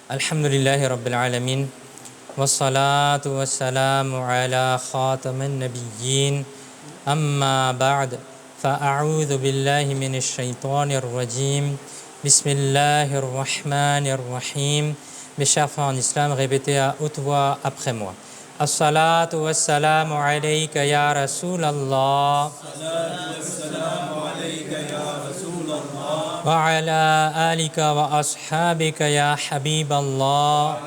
Alhamdulillahi Rabbil Alamin. Wassalatu wassalamu ala khataman nabiyyin. Amma ba'd. Fa'a'udhu billahi minash shaitanir rajim. Bismillahir rahmanir rahim. Mes chers frères en islam, répétez à haute voix après moi. As-salatu wassalamu alayka ya Rasulallah. وعلى آلك وأصحابك يا حبيب الله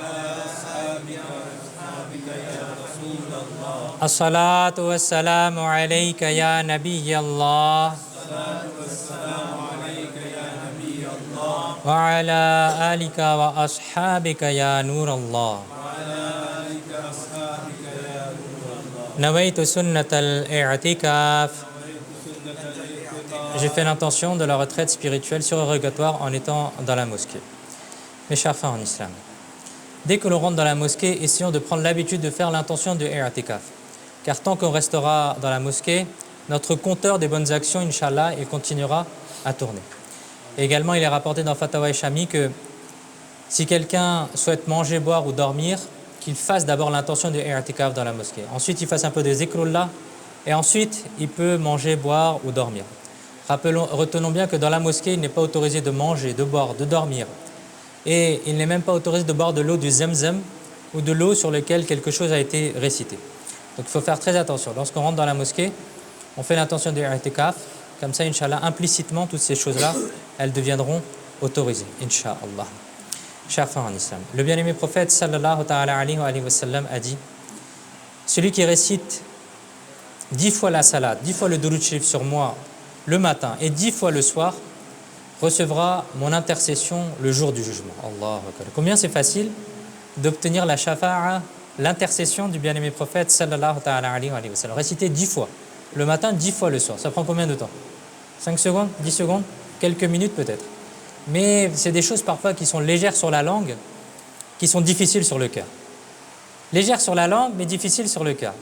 الصلاة والسلام عليك يا نبي الله وعلى آلك وأصحابك يا نور الله نويت سنة الاعتكاف. J'ai fait l'intention de la retraite spirituelle surérogatoire en étant dans la mosquée. Mes chers frères en islam, dès que l'on rentre dans la mosquée, essayons de prendre l'habitude de faire l'intention de i'tikaf. Car tant qu'on restera dans la mosquée, notre compteur des bonnes actions, Inch'Allah, il continuera à tourner. Et également, il est rapporté dans Fatawa Shami que si quelqu'un souhaite manger, boire ou dormir, qu'il fasse d'abord l'intention de i'tikaf dans la mosquée. Ensuite, il fasse un peu de zikrullah et ensuite, il peut manger, boire ou dormir. Retenons bien que dans la mosquée, il n'est pas autorisé de manger, de boire, de dormir. Et il n'est même pas autorisé de boire de l'eau du Zamzam ou de l'eau sur laquelle quelque chose a été récité. Donc il faut faire très attention. Lorsqu'on rentre dans la mosquée, on fait l'intention de i'tikaf. Comme ça, Inch'Allah, implicitement, toutes ces choses-là, elles deviendront autorisées. Inch'Allah. Chers frères en islam, le bien-aimé prophète, sallallahu ta'ala alayhi wa sallam, a dit « Celui qui récite 10 fois la salade, 10 fois le durud sharif sur moi, le matin et 10 fois le soir, recevra mon intercession le jour du jugement. » Allahu Akbar. Combien c'est facile d'obtenir la shafa'a, l'intercession du bien-aimé prophète sallallahu ta'ala alayhi wa sallam. Réciter 10 fois le matin, 10 fois le soir. Ça prend combien de temps? 5 secondes? 10 secondes? Quelques minutes peut-être. Mais c'est des choses parfois qui sont légères sur la langue, qui sont difficiles sur le cœur. Légères sur la langue, mais difficiles sur le cœur.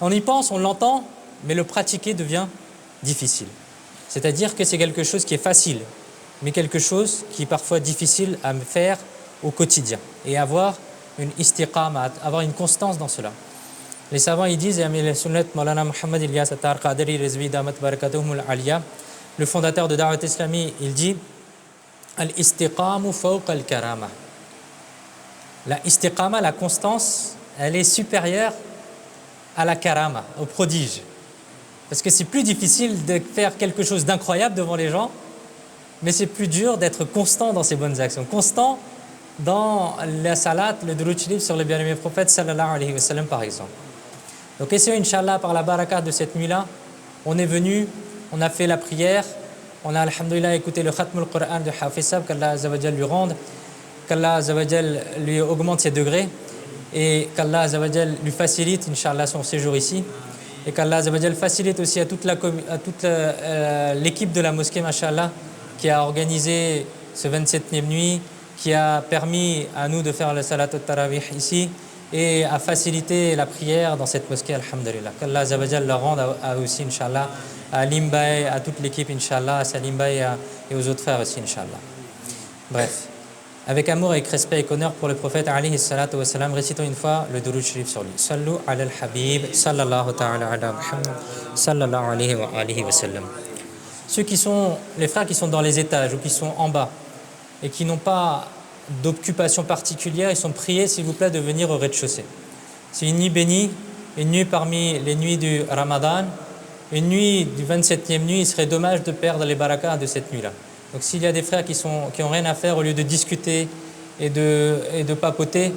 On y pense, on l'entend, mais le pratiquer devient difficile. C'est-à-dire que c'est quelque chose qui est facile, mais quelque chose qui est parfois difficile à faire au quotidien et avoir une istiqama, avoir une constance dans cela. Les savants ils disent, le fondateur de Da'wat Islami, il dit Al-istiqamu fawqa al-karama. La istiqama, la constance, elle est supérieure à la karama, au prodige. Parce que c'est plus difficile de faire quelque chose d'incroyable devant les gens, mais c'est plus dur d'être constant dans ses bonnes actions. Constant dans la salat, le durud sharif sur le bien-aimé prophète sallallahu alayhi wa sallam par exemple. Donc essayons Inch'Allah par la baraka de cette nuit-là. On est venu, on a fait la prière, on a alhamdoulilah écouté le khatmul Qur'an de Hafiz Sab, qu'Allah Azawajal lui rende, qu'Allah Azawajal lui augmente ses degrés et qu'Allah Azawajal lui facilite Inch'Allah son séjour ici. Et qu'Allah Azawajal facilite aussi à toute l'équipe de la mosquée, mashallah, qui a organisé ce 27e nuit, qui a permis à nous de faire le salat al-tarawih ici et a facilité la prière dans cette mosquée, alhamdulillah. Qu'Allah Azawajal la rende à aussi, inshallah, à Limbaï, à toute l'équipe, inshallah, à Salim Baye et aux autres frères aussi, inshallah. Bref. Avec amour et respect et honneur pour le prophète alayhi salatu wa salam, récitons une fois le durud sharif sur lui. Sallu ala al-habib sallallahu ta'ala ala Muhammad sallallahu alayhi wa sallam. Les frères qui sont dans les étages ou qui sont en bas et qui n'ont pas d'occupation particulière, ils sont priés s'il vous plaît de venir au rez-de-chaussée. C'est une nuit bénie, une nuit parmi les nuits du Ramadan, une nuit du 27e nuit, il serait dommage de perdre les barakas de cette nuit-là. Donc s'il y a des frères qui ont rien à faire, au lieu de discuter et de papoter,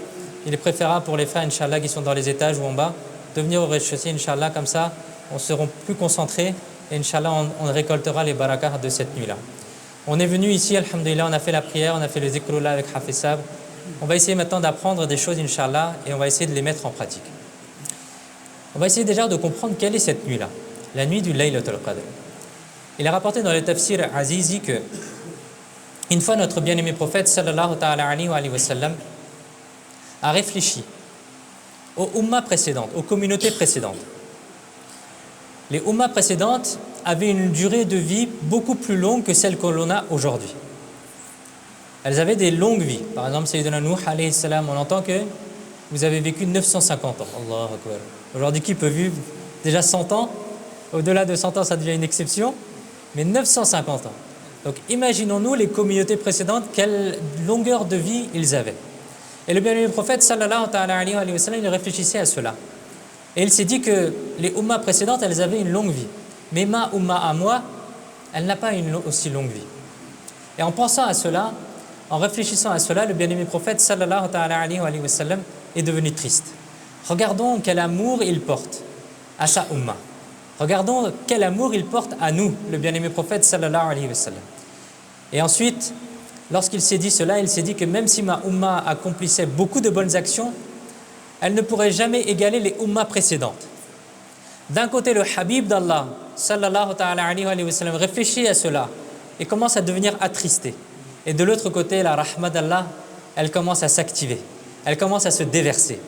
il est préférable pour les frères, Inch'Allah, qui sont dans les étages ou en bas, de venir au rez-de-chaussée, Inch'Allah, comme ça, on sera plus concentrés et Inch'Allah, on récoltera les barakas de cette nuit-là. On est venu ici, alhamdulillah, on a fait la prière, on a fait le zikrullah avec Hafiz Sab. On va essayer maintenant d'apprendre des choses, Inch'Allah, et on va essayer de les mettre en pratique. On va essayer déjà de comprendre quelle est cette nuit-là, la nuit du Laylatul Qadr. Il est rapporté dans le tafsir Azizi que une fois notre bien-aimé prophète sallallahu ta'ala alayhi wa sallam a réfléchi aux ummas précédentes, aux communautés précédentes. Les ummas précédentes avaient une durée de vie beaucoup plus longue que celle que l'on a aujourd'hui. Elles avaient des longues vies. Par exemple, Sayyidina Nuh, alayhi salam, on entend que vous avez vécu 950 ans. Allahu Akbar. Aujourd'hui, qui peut vivre déjà 100 ans? Au-delà de 100 ans, ça devient une exception. Mais 950 ans. Donc, imaginons-nous les communautés précédentes, quelle longueur de vie ils avaient. Et le bien-aimé prophète, sallallahu alayhi wa sallam, il réfléchissait à cela. Et il s'est dit que les ummas précédentes, elles avaient une longue vie. Mais ma umma à moi, elle n'a pas une aussi longue vie. Et en pensant à cela, en réfléchissant à cela, le bien-aimé prophète, sallallahu alayhi wa sallam, est devenu triste. Regardons quel amour il porte à sa umma. Regardons quel amour il porte à nous, le bien-aimé prophète, sallallahu alayhi wa sallam. Et ensuite, lorsqu'il s'est dit cela, il s'est dit que même si ma umma accomplissait beaucoup de bonnes actions, elle ne pourrait jamais égaler les ummas précédentes. D'un côté, le Habib d'Allah, sallallahu alayhi wa sallam, réfléchit à cela et commence à devenir attristé. Et de l'autre côté, la rahma d'Allah, elle commence à s'activer, elle commence à se déverser.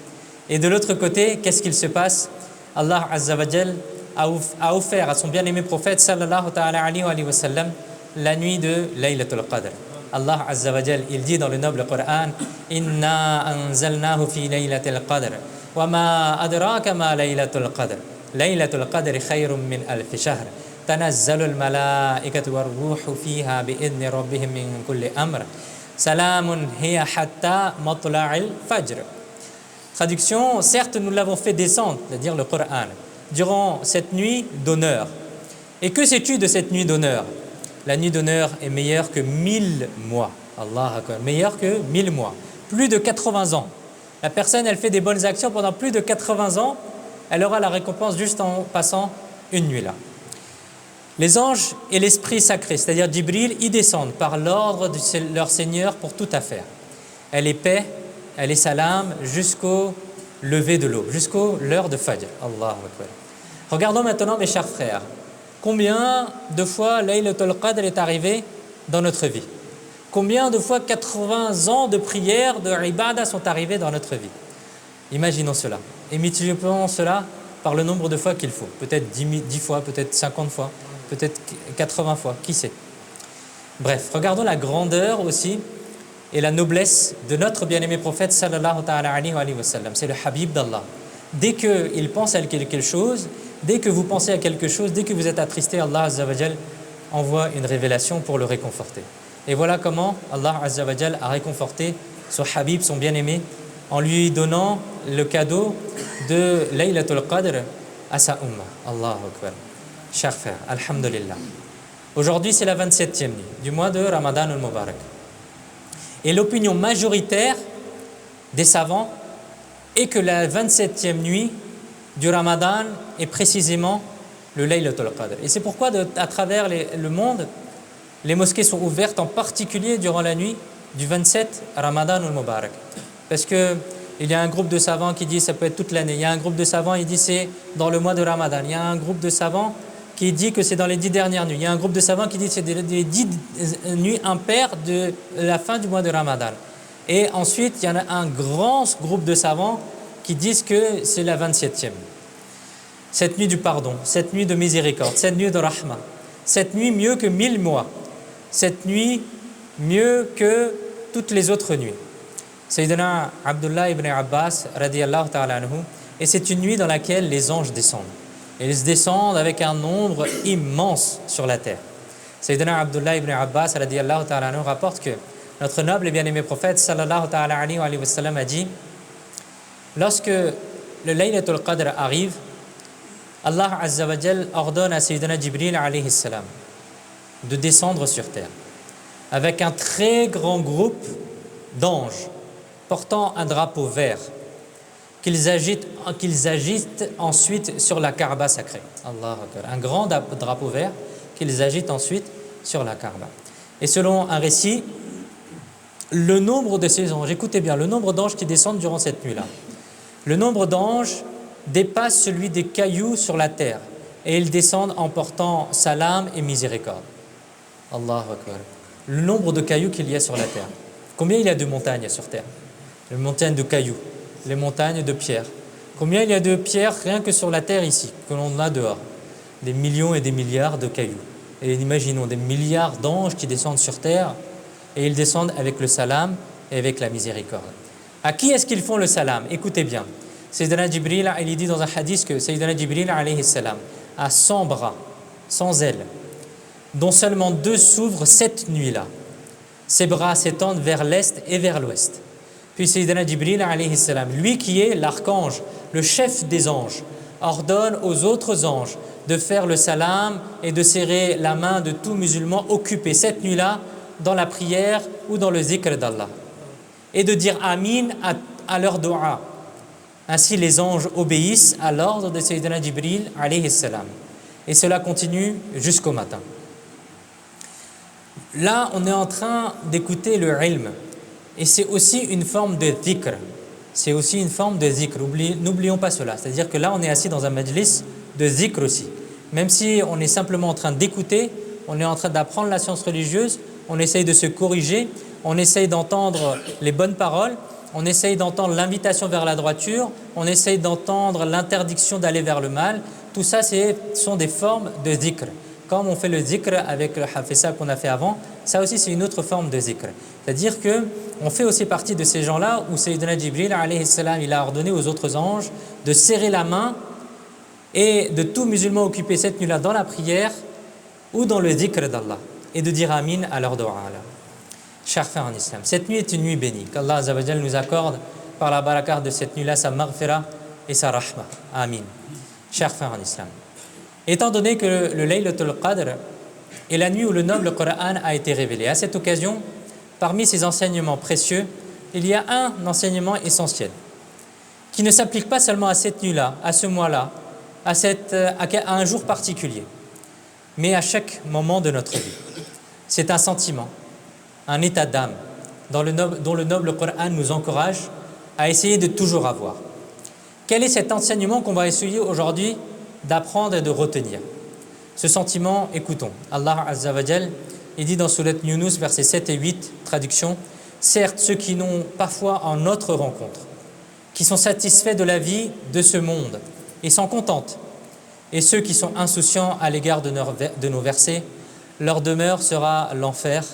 Et de l'autre côté, qu'est-ce qu'il se passe? Allah Azza wa Jal a offert à son bien-aimé prophète, sallallahu alayhi wa sallam, la nuit de Laylatul Qadr. Allah Azza wa Jal, il dit dans le noble Coran, Inna anzalnahu fi laylatil qadr, wa ma adraka ma laylatul qadr. Laylatul qadr khayrun min alf shahr. تنزل الملائكة والروح فيها بإذن ربهم من كل أمر سلام هي حتى مطلع الفجر. Traduction, certes nous l'avons fait descendre, c'est-à-dire le Coran, durant cette nuit d'honneur. Et que sais-tu de cette nuit d'honneur? La nuit d'honneur est meilleure que 1000 mois. Allah Akbar, meilleure que 1000 mois. Plus de 80 ans. La personne, elle fait des bonnes actions pendant plus de 80 ans, elle aura la récompense juste en passant une nuit là. Les anges et l'esprit sacré, c'est-à-dire Djibril, y descendent par l'ordre de leur Seigneur pour toute affaire. Elle est paix, elle est salam jusqu'au lever de l'aube, jusqu'au l'heure de Fajr. Allahu Akbar. Regardons maintenant, mes chers frères, combien de fois Laylatul Qadr est arrivé dans notre vie? Combien de fois 80 ans de prière, de ibadah sont arrivés dans notre vie? Imaginons cela. Et multiplions cela par le nombre de fois qu'il faut. Peut-être 10 fois, peut-être 50 fois, peut-être 80 fois, qui sait. Bref, regardons la grandeur aussi et la noblesse de notre bien-aimé prophète sallallahu alayhi wa sallam. C'est le Habib d'Allah. Dès qu'il pense à quelque chose, dès que vous pensez à quelque chose, dès que vous êtes attristé, Allah Azza wa Jal envoie une révélation pour le réconforter. Et voilà comment Allah Azza wa Jal a réconforté son Habib, son bien-aimé, en lui donnant le cadeau de Laylatul Qadr à sa umma. Allahu Akbar. Chers frères, alhamdulillah. Aujourd'hui, c'est la 27e nuit du mois de Ramadan al-Mubarak. Et l'opinion majoritaire des savants est que la 27e nuit du Ramadan est précisément le Laylatul Qadr. Et c'est pourquoi, à travers le monde, les mosquées sont ouvertes, en particulier durant la nuit du 27 Ramadan al-Mubarak. Parce qu'il y a un groupe de savants qui dit que ça peut être toute l'année. Il y a un groupe de savants qui dit que c'est dans le mois de Ramadan. Il y a un groupe de savants qui dit que c'est dans les 10 dernières nuits. Il y a un groupe de savants qui dit que c'est les 10 nuits impaires de la fin du mois de Ramadan. Et ensuite, il y en a un grand groupe de savants qui disent que c'est la 27e. Cette nuit du pardon, cette nuit de miséricorde, cette nuit de rahma, cette nuit mieux que 1000 mois, cette nuit mieux que toutes les autres nuits. Sayyidina Abdullah ibn Abbas, radiyallahu ta'ala anhu, et c'est une nuit dans laquelle les anges descendent. Et ils descendent avec un nombre immense sur la terre. Sayyidina Abdullah ibn Abbas, radiyallahu ta'ala anhu, rapporte que notre noble et bien-aimé prophète, sallallahu ta'ala alayhi wa sallam, a dit, lorsque le Laylatul Qadr arrive, Allah Azza wa Jal ordonne à Sayyidina Jibril alayhi salam de descendre sur terre avec un très grand groupe d'anges portant un drapeau vert qu'ils agitent ensuite sur la Kaaba sacrée. Allah Akbar. Un grand drapeau vert qu'ils agitent ensuite sur la Kaaba. Et selon un récit, le nombre de ces anges, écoutez bien, le nombre d'anges qui descendent durant cette nuit-là, le nombre d'anges dépasse celui des cailloux sur la terre, et ils descendent en portant salam et miséricorde. Allahu Akbar. Le nombre de cailloux qu'il y a sur la terre. Combien il y a de montagnes sur terre? Les montagnes de cailloux, les montagnes de pierres. Combien il y a de pierres rien que sur la terre ici, que l'on a dehors? Des millions et des milliards de cailloux. Et imaginons des milliards d'anges qui descendent sur terre. et ils descendent avec le salam et avec la miséricorde. À qui est-ce qu'ils font le salam? Écoutez bien. Sayyidina Jibril, il dit dans un hadith que Sayyidina Jibril alayhi salam a 100 bras, 100 ailes, dont seulement 2 s'ouvrent cette nuit-là. Ses bras s'étendent vers l'est et vers l'ouest. Puis Sayyidina Jibril alayhi salam, lui qui est l'archange, le chef des anges, ordonne aux autres anges de faire le salam et de serrer la main de tout musulman occupé cette nuit-là dans la prière ou dans le zikr d'Allah et de dire amin à leur dua. Ainsi les anges obéissent à l'ordre de Sayyidina Jibril alayhi salam et cela continue jusqu'au matin. Là on est en train d'écouter le ilm et c'est aussi une forme de dhikr. C'est aussi une forme de zikr, n'oublions pas cela. C'est-à-dire que là, on est assis dans un majlis de zikr aussi. Même si on est simplement en train d'écouter, on est en train d'apprendre la science religieuse, on essaye de se corriger, on essaye d'entendre les bonnes paroles, on essaye d'entendre l'invitation vers la droiture, on essaye d'entendre l'interdiction d'aller vers le mal. Tout ça, sont des formes de zikr. Comme on fait le zikr avec le hafisa qu'on a fait avant, ça aussi c'est une autre forme de zikr. C'est-à-dire qu'on fait aussi partie de ces gens-là où Sayyidina Jibril alayhi salam, il a ordonné aux autres anges de serrer la main et de tout musulman occupé cette nuit-là dans la prière ou dans le zikr d'Allah et de dire amin à leur dua. Chers frères en islam, cette nuit est une nuit bénie qu'Allah Azza wa Jal nous accorde par la barakah de cette nuit-là sa maghfira et sa rahma. Amin. Chers frères en islam, étant donné que le Laylatul Qadr est la nuit où le noble Coran a été révélé, à cette occasion, parmi ces enseignements précieux, il y a un enseignement essentiel qui ne s'applique pas seulement à cette nuit-là, à ce mois-là, à un jour particulier, mais à chaque moment de notre vie. C'est un sentiment, un état d'âme dont le noble Coran nous encourage à essayer de toujours avoir. Quel est cet enseignement qu'on va essayer aujourd'hui d'apprendre et de retenir? Ce sentiment, écoutons. Allah Azza wa Jal, il dit dans Surat Yunus, versets 7 et 8, traduction, « Certes, ceux qui n'ont pas foi en notre rencontre, qui sont satisfaits de la vie de ce monde et s'en contentent, et ceux qui sont insouciants à l'égard de nos versets, leur demeure sera l'enfer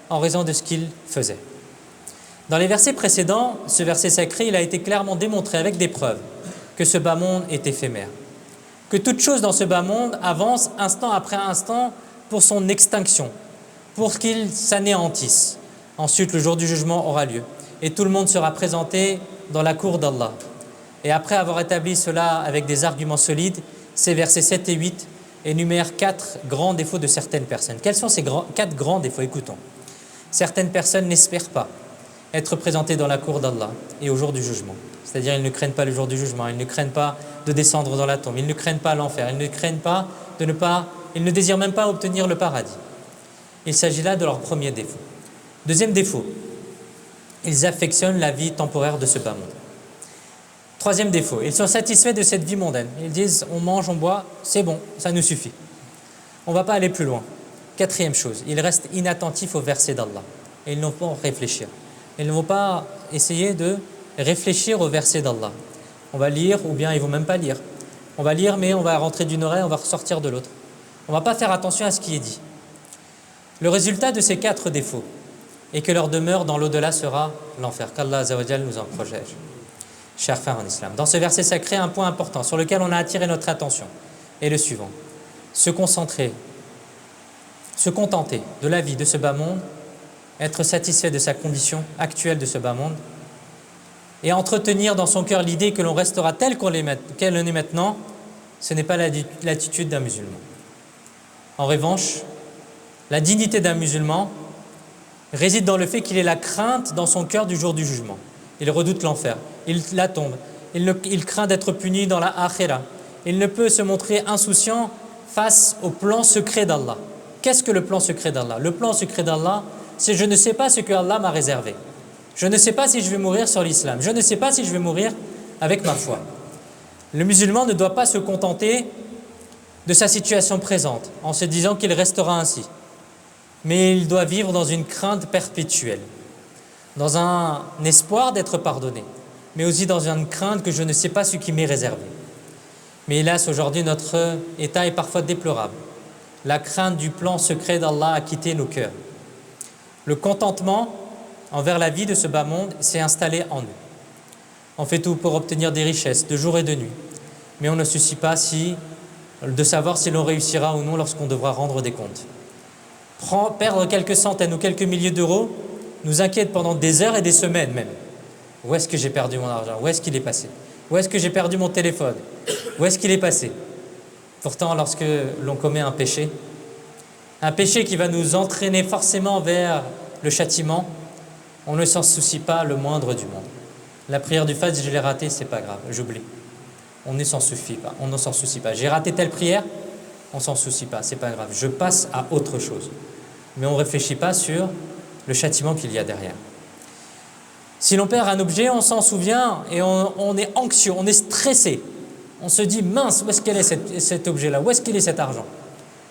en raison de ce qu'ils faisaient. » Dans les versets précédents, ce verset sacré, il a été clairement démontré avec des preuves que ce bas monde est éphémère, que toute chose dans ce bas monde avance instant après instant pour son extinction, pour qu'il s'anéantisse. Ensuite, le jour du jugement aura lieu et tout le monde sera présenté dans la cour d'Allah. Et après avoir établi cela avec des arguments solides, ces versets 7 et 8 énumèrent 4 grands défauts de certaines personnes. Quels sont ces 4 grands défauts? Écoutons. Certaines personnes n'espèrent pas être présentées dans la cour d'Allah et au jour du jugement. C'est-à-dire, ils ne craignent pas le jour du jugement, ils ne craignent pas de descendre dans la tombe, ils ne craignent pas l'enfer, ils ne craignent pas ils ne désirent même pas obtenir le paradis. Il s'agit là de leur premier défaut. Deuxième défaut, ils affectionnent la vie temporaire de ce bas monde. Troisième défaut, ils sont satisfaits de cette vie mondaine. Ils disent, on mange, on boit, c'est bon, ça nous suffit. On ne va pas aller plus loin. Quatrième chose, ils restent inattentifs aux versets d'Allah. Et ils n'ont pas à réfléchir. Ils ne vont pas essayer de réfléchir aux versets d'Allah. On va lire ou bien ils ne vont même pas lire. On va lire mais on va rentrer d'une oreille, on va ressortir de l'autre. On ne va pas faire attention à ce qui est dit. Le résultat de ces 4 défauts est que leur demeure dans l'au-delà sera l'enfer. Qu'Allah Azza wa Jal nous en protège. Chers frères en islam, dans ce verset sacré, un point important sur lequel on a attiré notre attention est le suivant. Se concentrer, se contenter de la vie de ce bas monde, être satisfait de sa condition actuelle de ce bas monde et entretenir dans son cœur l'idée que l'on restera tel qu'elle est maintenant, ce n'est pas l'attitude d'un musulman. En revanche, la dignité d'un musulman réside dans le fait qu'il ait la crainte dans son cœur du jour du jugement. Il redoute l'enfer, la tombe, il craint d'être puni dans la akhira. Il ne peut se montrer insouciant face au plan secret d'Allah. Qu'est-ce que le plan secret d'Allah? Le plan secret d'Allah, c'est je ne sais pas ce que Allah m'a réservé. Je ne sais pas si je vais mourir sur l'islam. Je ne sais pas si je vais mourir avec ma foi. Le musulman ne doit pas se contenter de sa situation présente en se disant qu'il restera ainsi. Mais il doit vivre dans une crainte perpétuelle, dans un espoir d'être pardonné, mais aussi dans une crainte que je ne sais pas ce qui m'est réservé. Mais hélas, aujourd'hui, notre état est parfois déplorable. La crainte du plan secret d'Allah a quitté nos cœurs. Le contentement envers la vie de ce bas monde s'est installé en nous. On fait tout pour obtenir des richesses de jour et de nuit, mais on ne se soucie pas de savoir si l'on réussira ou non lorsqu'on devra rendre des comptes. Perdre quelques centaines ou quelques milliers d'euros nous inquiète pendant des heures et des semaines même. Où est-ce que j'ai perdu mon argent? Où est-ce qu'il est passé? Où est-ce que j'ai perdu mon téléphone? Où est-ce qu'il est passé? Pourtant, lorsque l'on commet un péché qui va nous entraîner forcément vers le châtiment, on ne s'en soucie pas le moindre du monde. La prière du Fajr, je l'ai ratée, c'est pas grave, j'oublie. On ne s'en soucie pas. J'ai raté telle prière, on s'en soucie pas, c'est pas grave. Je passe à autre chose. Mais on ne réfléchit pas sur le châtiment qu'il y a derrière. Si l'on perd un objet, on s'en souvient et on est anxieux, on est stressé. On se dit, mince, où est-ce qu'elle est cet objet-là? Où est-ce qu'il est cet argent?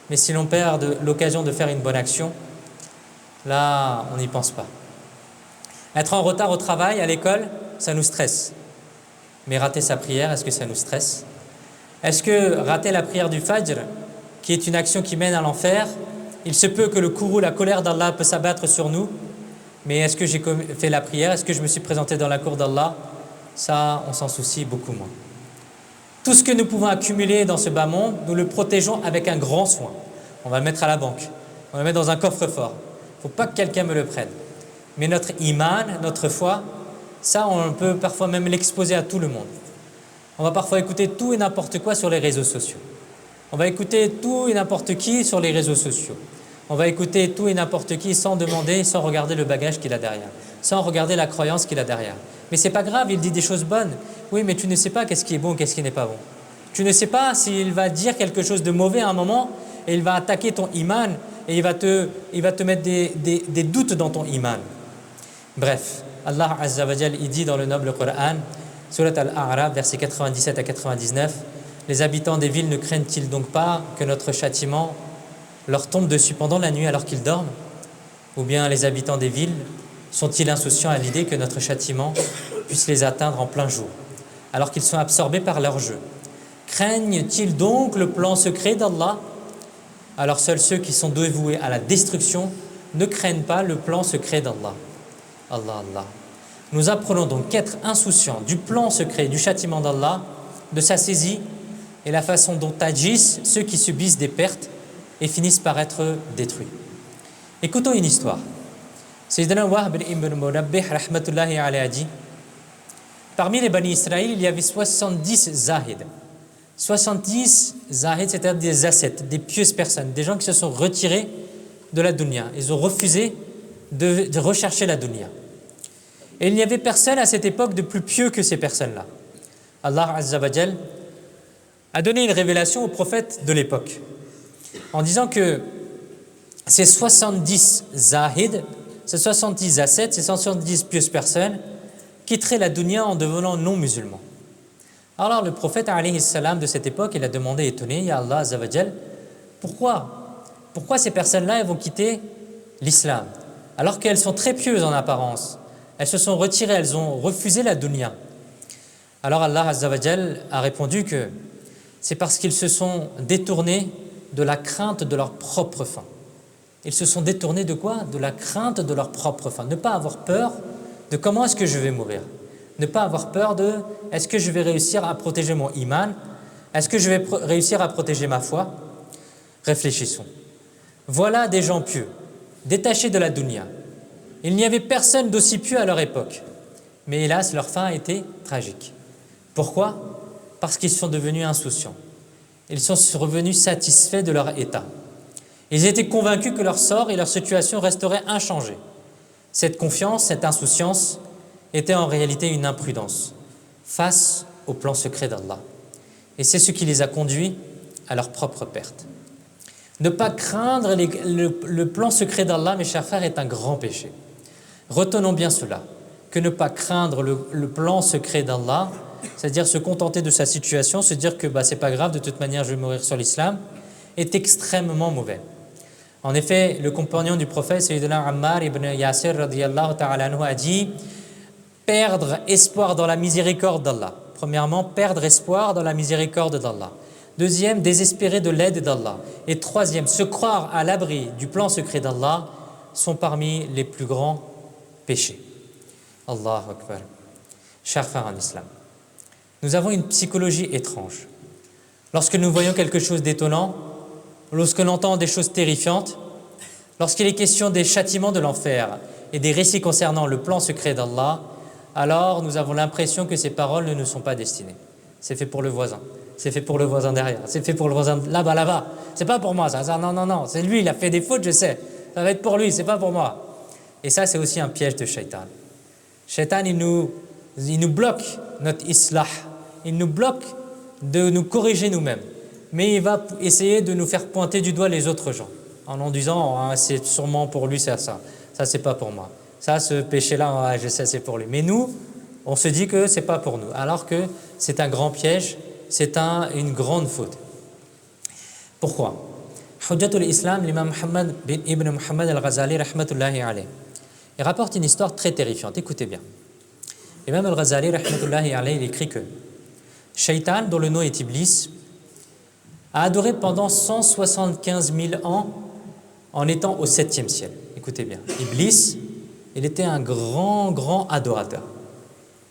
Mais si l'on perd l'occasion de faire une bonne action, là, on n'y pense pas. Être en retard au travail, à l'école, ça nous stresse. Mais rater sa prière, est-ce que ça nous stresse? Est-ce que rater la prière du Fajr, qui est une action qui mène à l'enfer, il se peut que le courroux, la colère d'Allah peut s'abattre sur nous, mais est-ce que j'ai fait la prière? Est-ce que je me suis présenté dans la cour d'Allah? Ça, on s'en soucie beaucoup moins. Tout ce que nous pouvons accumuler dans ce bas monde, nous le protégeons avec un grand soin. On va le mettre à la banque, on va le mettre dans un coffre-fort. Il ne faut pas que quelqu'un me le prenne. Mais notre iman, notre foi, ça, on peut parfois même l'exposer à tout le monde. On va parfois écouter tout et n'importe quoi sur les réseaux sociaux. On va écouter tout et n'importe qui sur les réseaux sociaux. On va écouter tout et n'importe qui sans demander, sans regarder le bagage qu'il a derrière, sans regarder la croyance qu'il a derrière. Mais c'est pas grave, il dit des choses bonnes. Oui, mais tu ne sais pas qu'est-ce qui est bon, qu'est-ce qui n'est pas bon. Tu ne sais pas s'il va dire quelque chose de mauvais à un moment et il va attaquer ton iman et il va te mettre des doutes dans ton iman. Bref, Allah Azza wa Jal, il dit dans le noble Coran, Surat Al-A'raf, versets 97 à 99, les habitants des villes ne craignent-ils donc pas que notre châtiment leur tombe dessus pendant la nuit alors qu'ils dorment? Ou bien les habitants des villes sont-ils insouciants à l'idée que notre châtiment puisse les atteindre en plein jour, alors qu'ils sont absorbés par leur jeu? Craignent-ils donc le plan secret d'Allah? Alors seuls ceux qui sont dévoués à la destruction ne craignent pas le plan secret d'Allah. Allah, Allah. Nous apprenons donc qu'être insouciant du plan secret du châtiment d'Allah, de sa saisie et la façon dont agissent ceux qui subissent des pertes et finissent par être détruits. Écoutons une histoire. Sayyidina Wahb ibn Munabbih rahmatullahi alayhi dit: parmi les Bani Israël, il y avait 70 zahid. 70 zahid, c'est-à-dire des ascètes, des pieuses personnes, des gens qui se sont retirés de la dunya. Ils ont refusé de rechercher la dunya. Et il n'y avait personne à cette époque de plus pieux que ces personnes-là. Allah Azza wa Jal a donné une révélation au prophète de l'époque en disant que ces 70 zahid, ces 70 ascètes, ces 70 pieuses personnes quitteraient la dunya en devenant non musulmans. Alors le prophète alayhi salam de cette époque, il a demandé étonné: Ya Allah Azza wa Jal, pourquoi ces personnes-là elles vont quitter l'islam alors qu'elles sont très pieuses en apparence? Elles se sont retirées, elles ont refusé la dunya. Alors Allah Azza wa Jal a répondu que c'est parce qu'ils se sont détournés de la crainte de leur propre fin. Ils se sont détournés de quoi? De la crainte de leur propre fin. Ne pas avoir peur de comment est-ce que je vais mourir. Ne pas avoir peur de est-ce que je vais réussir à protéger mon iman? Est-ce que je vais réussir à protéger ma foi? Réfléchissons. Voilà des gens pieux, détachés de la dunya. Il n'y avait personne d'aussi pieux à leur époque. Mais hélas, leur fin a été tragique. Pourquoi? Parce qu'ils sont devenus insouciants. Ils sont revenus satisfaits de leur état. Ils étaient convaincus que leur sort et leur situation resteraient inchangés. Cette confiance, cette insouciance était en réalité une imprudence face au plan secret d'Allah. Et c'est ce qui les a conduits à leur propre perte. Ne pas craindre le plan secret d'Allah, mes chers frères, est un grand péché. Retenons bien cela, que ne pas craindre le plan secret d'Allah, c'est-à-dire se contenter de sa situation, se dire que c'est pas grave, de toute manière je vais mourir sur l'islam, est extrêmement mauvais. En effet, le compagnon du prophète, Sayyidina Ammar ibn Yasir radiyallahu ta'ala anhu, a dit: perdre espoir dans la miséricorde d'Allah. Premièrement, perdre espoir dans la miséricorde d'Allah. Deuxième, désespérer de l'aide d'Allah. Et troisième, se croire à l'abri du plan secret d'Allah. sont parmi les plus grands péchés. Allahu Akbar. Chers frères en islam, nous avons une psychologie étrange. Lorsque nous voyons quelque chose d'étonnant, lorsque l'on entend des choses terrifiantes, lorsqu'il est question des châtiments de l'enfer et des récits concernant le plan secret d'Allah, alors nous avons l'impression que ces paroles ne nous sont pas destinées. C'est fait pour le voisin, c'est fait pour le voisin derrière, c'est fait pour le voisin là-bas. C'est pas pour moi ça, non, c'est lui, il a fait des fautes, je sais. Ça va être pour lui, c'est pas pour moi. Et ça, c'est aussi un piège de Shaitan. Shaitan, il nous bloque notre islah, il nous bloque de nous corriger nous-mêmes. Mais il va essayer de nous faire pointer du doigt les autres gens, en nous disant oh, c'est sûrement pour lui, c'est ça c'est pas pour moi. Ça, ce péché-là, je sais, c'est pour lui. Mais nous, on se dit que c'est pas pour nous, alors que c'est un grand piège, c'est une grande faute. Pourquoi? Hujjatul Islam, l'imam Muhammad ibn Muhammad al-Ghazali, rahmatullahi alayh, il rapporte une histoire très terrifiante. Écoutez bien. L'imam al-Ghazali, rahmatullahi alayh, il écrit que Shaitan, dont le nom est Iblis, a adoré pendant 175 000 ans en étant au 7e ciel. Écoutez bien. Iblis, il était un grand adorateur.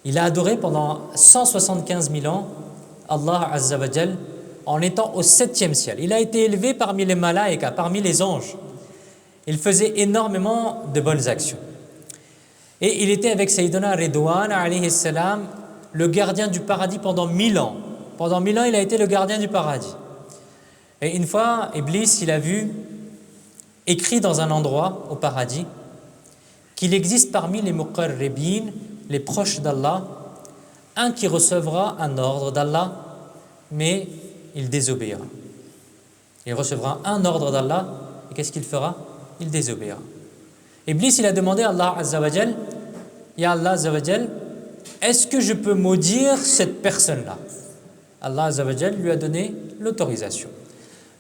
Il a adoré pendant 175 000 ans Allah Azza wa Jal en étant au 7e ciel. Il a été élevé parmi les malaïkas, parmi les anges. Il faisait énormément de bonnes actions. Et il était avec Sayyidina Ridwan, alayhi salam, le gardien du paradis pendant 1000 ans. Pendant 1000 ans, il a été le gardien du paradis. Et une fois, Iblis, il a vu, écrit dans un endroit au paradis, qu'il existe parmi les muqarribin, les proches d'Allah, un qui recevra un ordre d'Allah, mais il désobéira. Il recevra un ordre d'Allah, et qu'est-ce qu'il fera? Il désobéira. Iblis, il a demandé à Allah Azza wa Jal, Ya Allah Azza wa Jal, est-ce que je peux maudire cette personne-là? Allah Azza wa Jal lui a donné l'autorisation.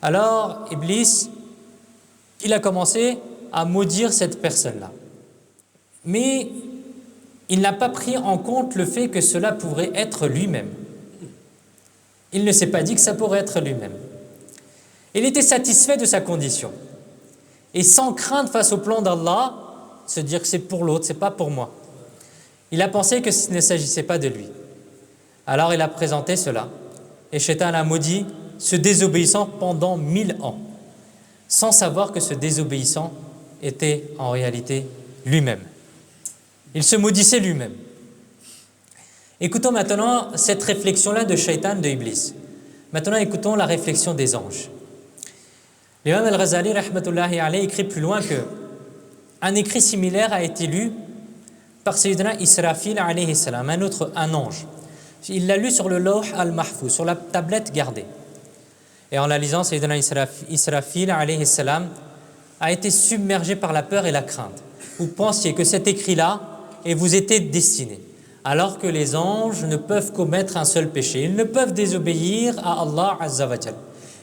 Alors, Iblis, il a commencé à maudire cette personne-là. Mais il n'a pas pris en compte le fait que cela pourrait être lui-même. Il ne s'est pas dit que ça pourrait être lui-même. Il était satisfait de sa condition. Et sans crainte face au plan d'Allah, se dire que c'est pour l'autre, c'est pas pour moi. Il a pensé que ce ne s'agissait pas de lui. Alors il a présenté cela. Et Shaitan a maudit ce désobéissant pendant 1000 ans, sans savoir que ce désobéissant était en réalité lui-même. Il se maudissait lui-même. Écoutons maintenant cette réflexion-là de Shaitan, de Iblis. Maintenant, écoutons la réflexion des anges. L'imam al-Ghazali, rahmatullahi alayhi, écrit plus loin que un écrit similaire a été lu par Sayyidina Israfil, alayhi salam, un ange. Il l'a lu sur le lawh al-mahfouz, sur la tablette gardée. Et en la lisant, Sayyidina Israfil, alayhi salam, a été submergé par la peur et la crainte. Vous pensiez que cet écrit-là vous était destiné, alors que les anges ne peuvent commettre un seul péché. Ils ne peuvent désobéir à Allah Azza wa Jal.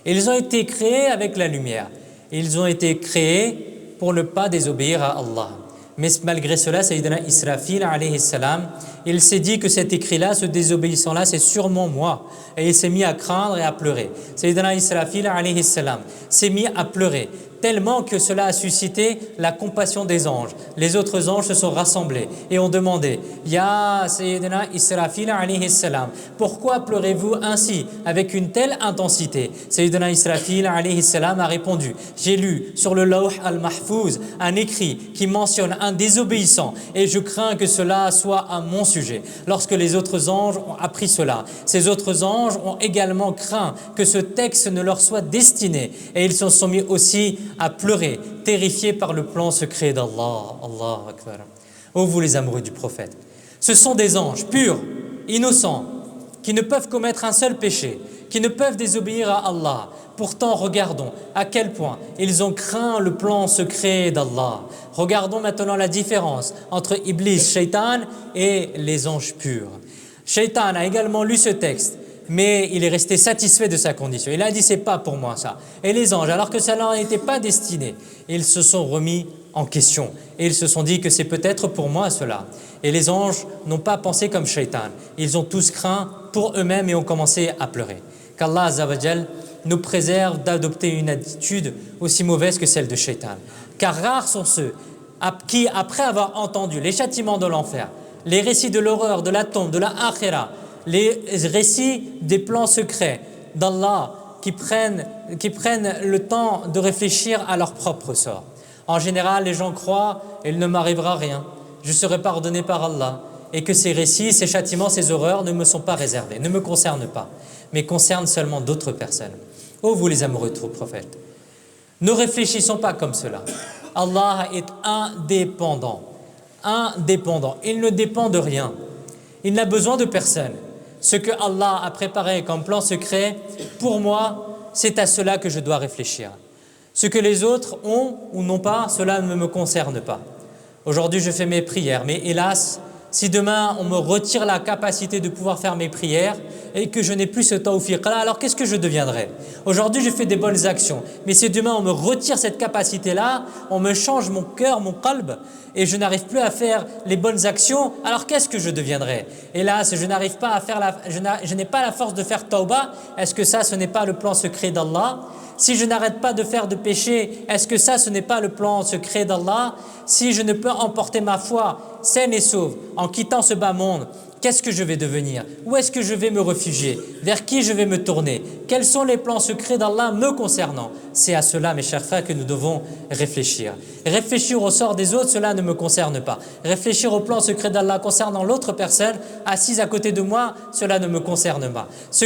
Ils ont été créés avec la lumière. Ils ont été créés pour ne pas désobéir à Allah. Mais malgré cela, Sayyidina Israfil, alayhi salam, il s'est dit que cet écrit-là, ce désobéissant-là, c'est sûrement moi. Et il s'est mis à craindre et à pleurer. Sayyidina Israfil, alayhi salam, s'est mis à pleurer, tellement que cela a suscité la compassion des anges. Les autres anges se sont rassemblés et ont demandé « Ya Sayyidina Israfil alayhi salam, pourquoi pleurez-vous ainsi avec une telle intensité ?» Sayyidina Israfil alayhi salam a répondu « J'ai lu sur le lawh al-mahfouz un écrit qui mentionne un désobéissant et je crains que cela soit à mon sujet. » Lorsque les autres anges ont appris cela, ces autres anges ont également craint que ce texte ne leur soit destiné et ils se sont mis aussi à pleurer, terrifiés par le plan secret d'Allah. Allahu Akbar. Ô vous les amoureux du prophète, ce sont des anges purs, innocents, qui ne peuvent commettre un seul péché, qui ne peuvent désobéir à Allah. Pourtant, regardons à quel point ils ont craint le plan secret d'Allah. Regardons maintenant la différence entre Iblis, Shaitan et les anges purs. Shaitan a également lu ce texte, mais il est resté satisfait de sa condition. Il a dit, c'est pas pour moi ça. Et les anges, alors que ça n'en était pas destiné, ils se sont remis en question. Et ils se sont dit que c'est peut-être pour moi cela. Et les anges n'ont pas pensé comme Shaitan. Ils ont tous craint pour eux-mêmes et ont commencé à pleurer. Qu'Allah Azza wa Jal nous préserve d'adopter une attitude aussi mauvaise que celle de Shaitan. Car rares sont ceux qui, après avoir entendu les châtiments de l'enfer, les récits de l'horreur, de la tombe, de la akhira, les récits des plans secrets d'Allah, qui prennent le temps de réfléchir à leur propre sort. En général, les gens croient « il ne m'arrivera rien, je serai pardonné par Allah » et que ces récits, ces châtiments, ces horreurs ne me sont pas réservés, ne me concernent pas, mais concernent seulement d'autres personnes. Ô vous les amoureux de votre prophète, ne réfléchissons pas comme cela. Allah est indépendant. Il ne dépend de rien. Il n'a besoin de personne. Ce que Allah a préparé comme plan secret, pour moi, c'est à cela que je dois réfléchir. Ce que les autres ont ou n'ont pas, cela ne me concerne pas. Aujourd'hui, je fais mes prières, mais hélas, si demain on me retire la capacité de pouvoir faire mes prières et que je n'ai plus ce tawfiq-là, alors qu'est-ce que je deviendrai? Aujourd'hui, je fais des bonnes actions, mais si demain on me retire cette capacité-là, on me change mon cœur, mon qalb, et je n'arrive plus à faire les bonnes actions, alors qu'est-ce que je deviendrai? Hélas, je n'arrive pas à faire je n'ai pas la force de faire tauba. Est-ce que ça, ce n'est pas le plan secret d'Allah? Si je n'arrête pas de faire de péché, est-ce que ça, ce n'est pas le plan secret d'Allah? Si je ne peux emporter ma foi saine et sauve en quittant ce bas monde, qu'est-ce que je vais devenir? Où est-ce que je vais me réfugier? Vers qui je vais me tourner? Quels sont les plans secrets d'Allah me concernant? C'est à cela, mes chers frères, que nous devons réfléchir. Réfléchir au sort des autres, cela ne me concerne pas. Réfléchir au plan secret d'Allah concernant l'autre personne assise à côté de moi, cela ne me concerne pas. Ce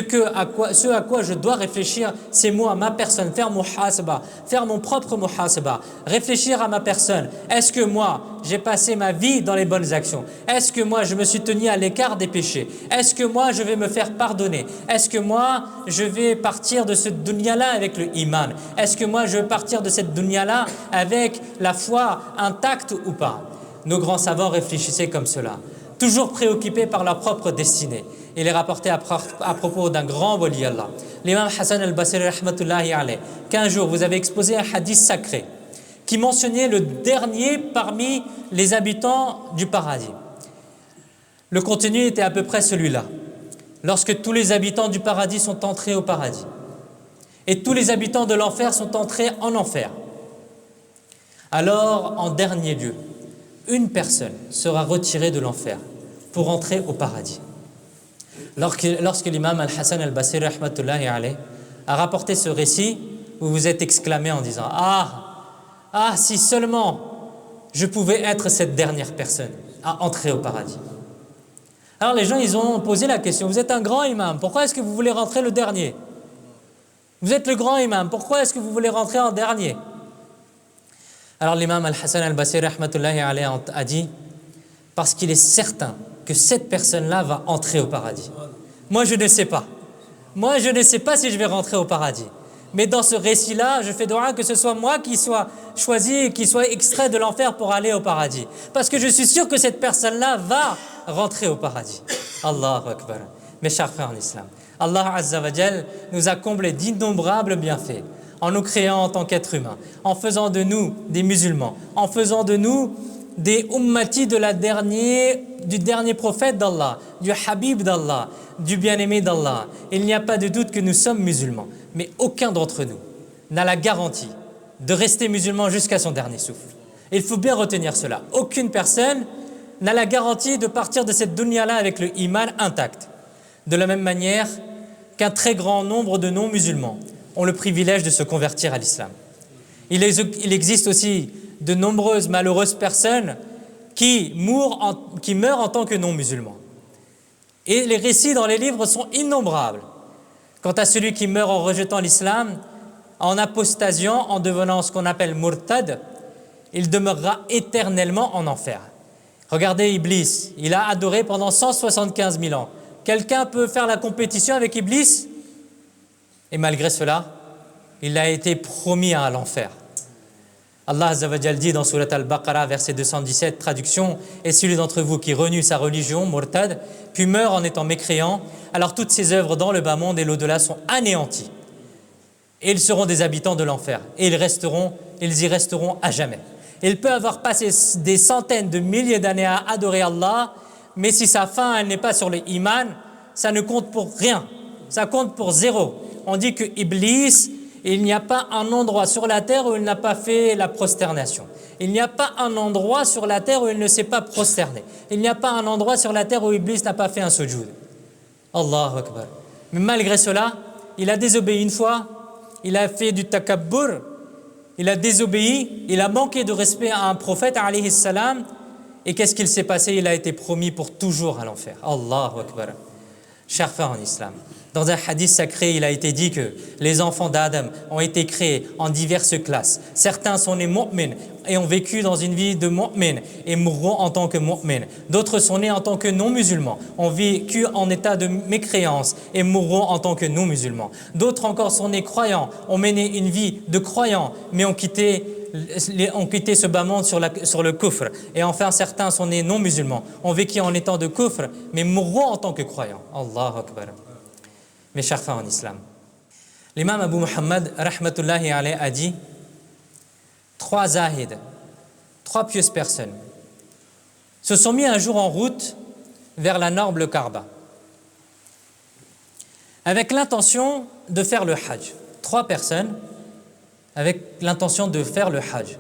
à quoi je dois réfléchir, c'est moi, ma personne, faire muhasaba, faire mon propre muhasaba, réfléchir à ma personne. Est-ce que moi, j'ai passé ma vie dans les bonnes actions? Est-ce que moi, je me suis tenu à l'écart des péchés? Est-ce que moi, je vais me faire pardonner? Est-ce que moi, je vais partir de ce dunya-là avec le iman? Est-ce que moi, je vais partir de cette dunya-là avec la foi intacte ou pas? Nos grands savants réfléchissaient comme cela, toujours préoccupés par leur propre destinée. Il est rapporté à propos d'un grand wali Allah, l'imam Hassan al-Basri rahmatullahi alayh, qu'un jour vous avez exposé un hadith sacré qui mentionnait le dernier parmi les habitants du paradis. Le contenu était à peu près celui-là. Lorsque tous les habitants du paradis sont entrés au paradis et tous les habitants de l'enfer sont entrés en enfer, alors en dernier lieu, une personne sera retirée de l'enfer pour entrer au paradis. Lorsque l'imam Al-Hassan Al-Basri rahmatullahi alayh a rapporté ce récit, vous vous êtes exclamé en disant « Ah, si seulement je pouvais être cette dernière personne à entrer au paradis. » Alors les gens, ils ont posé la question, vous êtes un grand imam, pourquoi est-ce que vous voulez rentrer le dernier? Vous êtes le grand imam, pourquoi est-ce que vous voulez rentrer en dernier? Alors l'imam Al-Hassan Al-Basri rahmatullahi alayhi a dit, parce qu'il est certain que cette personne-là va entrer au paradis. Moi, je ne sais pas. Moi, je ne sais pas si je vais rentrer au paradis. Mais dans ce récit-là, je fais doua que ce soit moi qui soit choisi, qui soit extrait de l'enfer pour aller au paradis. Parce que je suis sûr que cette personne-là va rentrer au paradis. Allahu Akbar. Mes chers frères en islam, Allah Azza wa Jal nous a comblés d'innombrables bienfaits en nous créant en tant qu'êtres humains, en faisant de nous des musulmans, en faisant de nous des ummatis du dernier prophète d'Allah, du habib d'Allah, du bien-aimé d'Allah. Il n'y a pas de doute que nous sommes musulmans, mais aucun d'entre nous n'a la garantie de rester musulman jusqu'à son dernier souffle. Il faut bien retenir cela. Aucune personne n'a la garantie de partir de cette dunya-là avec le iman intact. De la même manière qu'un très grand nombre de non-musulmans ont le privilège de se convertir à l'islam. Il existe aussi de nombreuses malheureuses personnes qui meurent en tant que non-musulmans. Et les récits dans les livres sont innombrables. Quant à celui qui meurt en rejetant l'islam, en apostasiant, en devenant ce qu'on appelle murtad, il demeurera éternellement en enfer. Regardez Iblis, il a adoré pendant 175 000 ans. Quelqu'un peut faire la compétition avec Iblis? Et malgré cela, il a été promis à l'enfer. Allah Azza wa Jal dit dans Surat Al-Baqarah, verset 217, traduction, « Et celui d'entre vous qui renoue sa religion, murtad, puis meurt en étant mécréant, alors toutes ses œuvres dans le bas monde et l'au-delà sont anéanties. Et ils seront des habitants de l'enfer, et ils y resteront à jamais. » Il peut avoir passé des centaines de milliers d'années à adorer Allah, mais si sa fin elle n'est pas sur le iman, ça ne compte pour rien, ça compte pour zéro. On dit que Iblis, il n'y a pas un endroit sur la terre où il n'a pas fait la prosternation. Il n'y a pas un endroit sur la terre où il ne s'est pas prosterné. Il n'y a pas un endroit sur la terre où Iblis n'a pas fait un sujoud. Allahu Akbar. Mais malgré cela, il a désobéi une fois, il a fait du takabbur, il a désobéi, il a manqué de respect à un prophète, alayhi salam, et qu'est-ce qu'il s'est passé? Il a été promis pour toujours à l'enfer. Allahu Akbar. Chers frères en islam, dans un hadith sacré, il a été dit que les enfants d'Adam ont été créés en diverses classes. Certains sont nés mu'min et ont vécu dans une vie de mu'min et mourront en tant que mu'min. D'autres sont nés en tant que non-musulmans, ont vécu en état de mécréance et mourront en tant que non-musulmans. D'autres encore sont nés croyants, ont mené une vie de croyants, mais ont quitté ce bas monde sur le kufr. Et enfin, certains sont nés non-musulmans, ont vécu en étant de kufr, mais mourront en tant que croyants. Allahu Akbar. Mes chers frères en islam, l'imam Abu Muhammad rahmatullahi alayhi a dit 3 zahids, 3 pieuses personnes se sont mis un jour en route vers la noble Kaaba avec l'intention de faire le hajj. 3 personnes avec l'intention de faire le hajj.